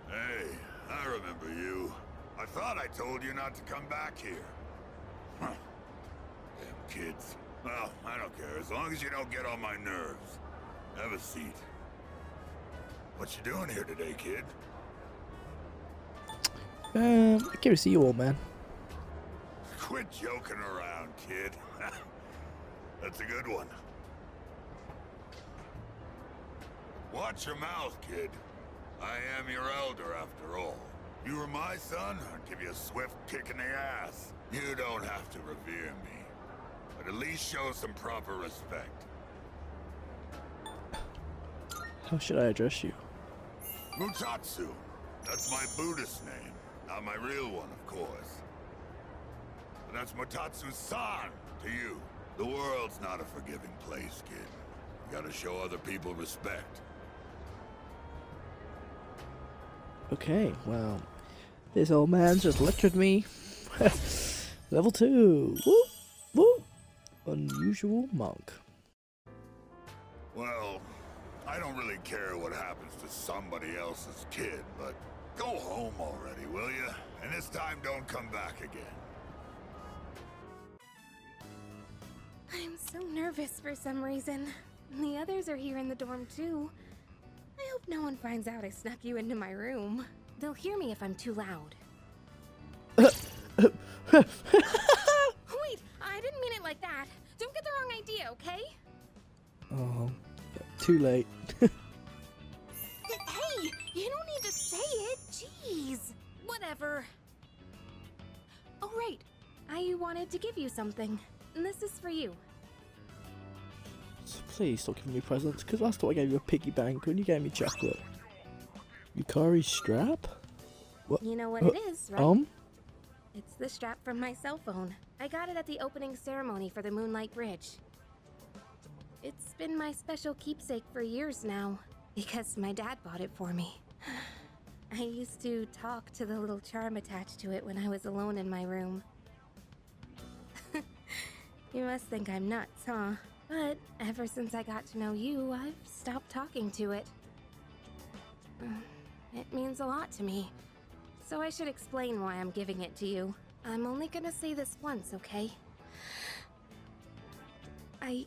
Hey, I remember you. I thought I told you not to come back here. Huh. Damn kids. Well, I don't care, as long as you don't get on my nerves. Have a seat. What you doing here today, kid? I came to see you all, man. Quit joking around, kid. That's a good one. Watch your mouth, kid. I am your elder, after all. You were my son, I'd give you a swift kick in the ass. You don't have to revere me, but at least show some proper respect. How should I address you? Mutatsu. That's my Buddhist name. Not my real one, of course. But that's Mutatsu-san to you. The world's not a forgiving place, kid. You gotta show other people respect. Okay, well, this old man just lectured me. Level 2. Woo! Woo! Unusual monk. Well, I don't really care what happens to somebody else's kid, but go home already, will you? And this time don't come back again. I'm so nervous for some reason. The others are here in the dorm too. I hope no one finds out I snuck you into my room. They'll hear me if I'm too loud. Wait, I didn't mean it like that. Don't get the wrong idea, okay? Oh, too late. Hey, you don't need to say it. Jeez. Whatever. Oh, right. I wanted to give you something. This is for you. Please stop giving me presents, because last time I gave you a piggy bank when you gave me chocolate. Yukari strap? What? You know what it is, right? It's the strap from my cell phone. I got it at the opening ceremony for the Moonlight Bridge. It's been my special keepsake for years now, because my dad bought it for me. I used to talk to the little charm attached to it when I was alone in my room. You must think I'm nuts, huh? But ever since I got to know you, I've stopped talking to it. It means a lot to me, so I should explain why I'm giving it to you. I'm only gonna say this once, okay? I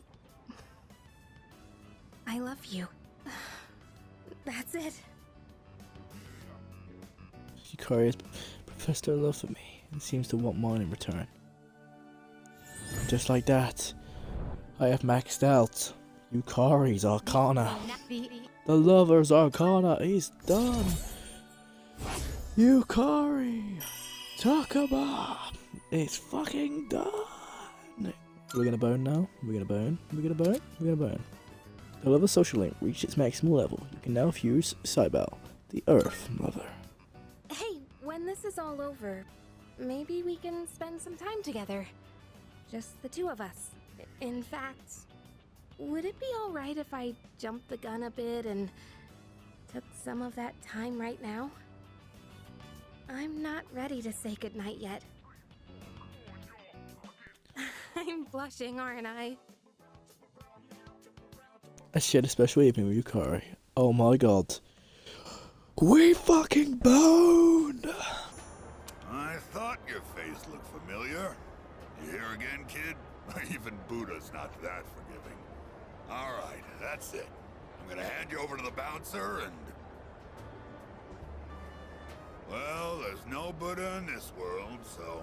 love you. That's it. Yukari has professed her love for me. and seems to want mine in return. Just like that, I have maxed out Yukari's Arcana. The Lover's Arcana is done. Yukari Takaba is fucking done. We're gonna bone now. We're gonna bone. We're gonna bone. We're gonna bone. The Lover social link reached its maximum level. You can now fuse Cybele, the Earth Mother. Hey, when this is all over, maybe we can spend some time together. Just the two of us. In fact, would it be alright if I jumped the gun a bit and took some of that time right now? I'm not ready to say goodnight yet. I'm blushing, aren't I? I shared a special evening with Yukari. Oh my god. We fucking boned! I thought your face looked familiar. You here again, kid? Even Buddha's not that forgiving. Alright, that's it. I'm gonna hand you over to the bouncer and... Well, there's no Buddha in this world, so...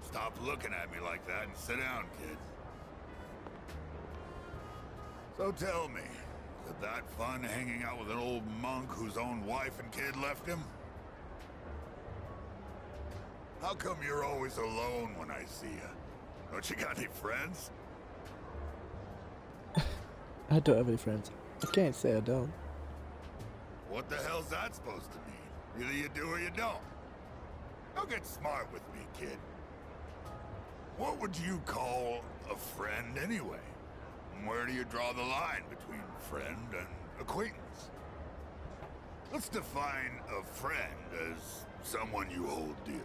Stop looking at me like that and sit down, kid. So tell me, is it that fun hanging out with an old monk whose own wife and kid left him? How come you're always alone when I see you? Don't you got any friends? I don't have any friends. I can't say I don't. What the hell's that supposed to mean? Either you do or you don't. Don't get smart with me, kid. What would you call a friend anyway? Where do you draw the line between friend and acquaintance? Let's define a friend as someone you hold dear.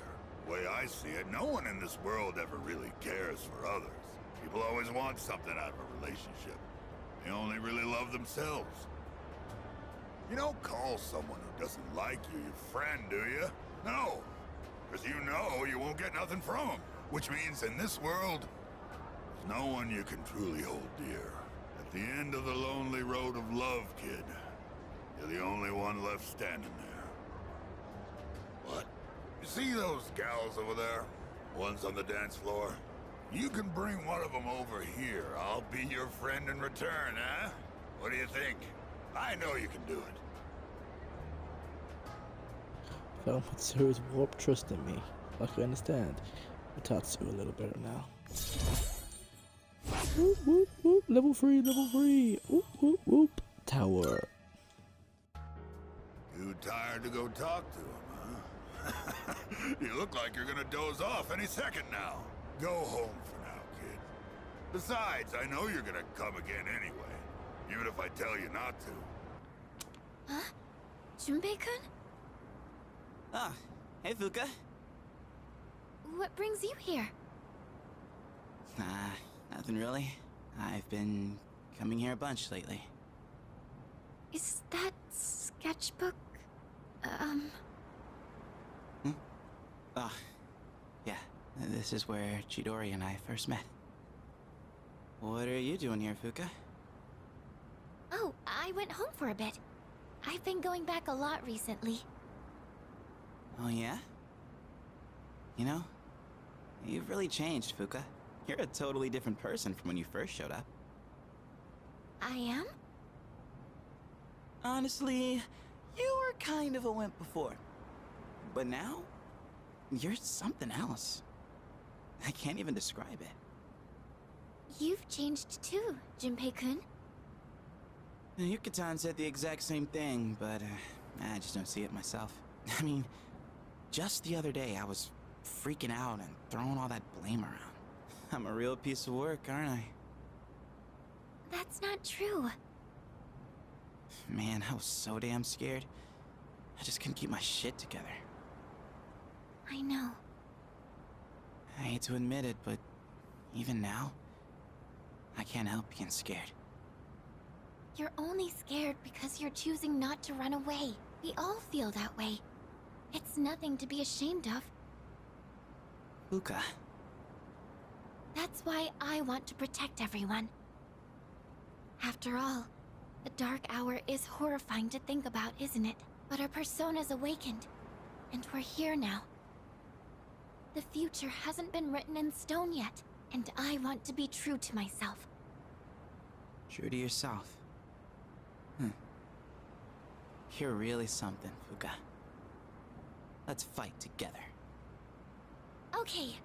The way I see it, no one in this world ever really cares for others. People always want something out of a relationship. They only really love themselves. You don't call someone who doesn't like you your friend, do you? No. Because you know you won't get nothing from them. Which means in this world, there's no one you can truly hold dear. At the end of the lonely road of love, kid, you're the only one left standing there. What? You see those gals over there? Ones on the dance floor? You can bring one of them over here. I'll be your friend in return, huh? What do you think? I know you can do it. Well, Mitsuru's warped trust in me. Like I understand Tatsu a little better now. Whoop, whoop, whoop. Level 3, level 3. Whoop, whoop, whoop. Tower. Too tired to go talk to him, huh? You look like you're gonna doze off any second now. Go home for now, kid. Besides, I know you're gonna come again anyway. Even if I tell you not to. Huh? Junpei-kun? Ah, hey Fuuka. What brings you here? Nothing really. I've been coming here a bunch lately. Is that sketchbook, Oh, yeah. This is where Chidori and I first met. What are you doing here, Fuuka? Oh, I went home for a bit. I've been going back a lot recently. Oh yeah? You know, you've really changed, Fuuka. You're a totally different person from when you first showed up. I am? Honestly, you were kind of a wimp before. But now, you're something else. I can't even describe it. You've changed too, Junpei-kun. Yuka-tan said the exact same thing, but I just don't see it myself. I mean, just the other day I was freaking out and throwing all that blame around. I'm a real piece of work, aren't I? That's not true. Man, I was so damn scared. I just couldn't keep my shit together. I know. I hate to admit it, but even now, I can't help being scared. You're only scared because you're choosing not to run away. We all feel that way. It's nothing to be ashamed of. Fuuka. That's why I want to protect everyone. After all, the dark hour is horrifying to think about, isn't it? But our persona's awakened, and we're here now. The future hasn't been written in stone yet, and I want to be true to myself. True to yourself. You're really something, Fuuka. Let's fight together. Okay,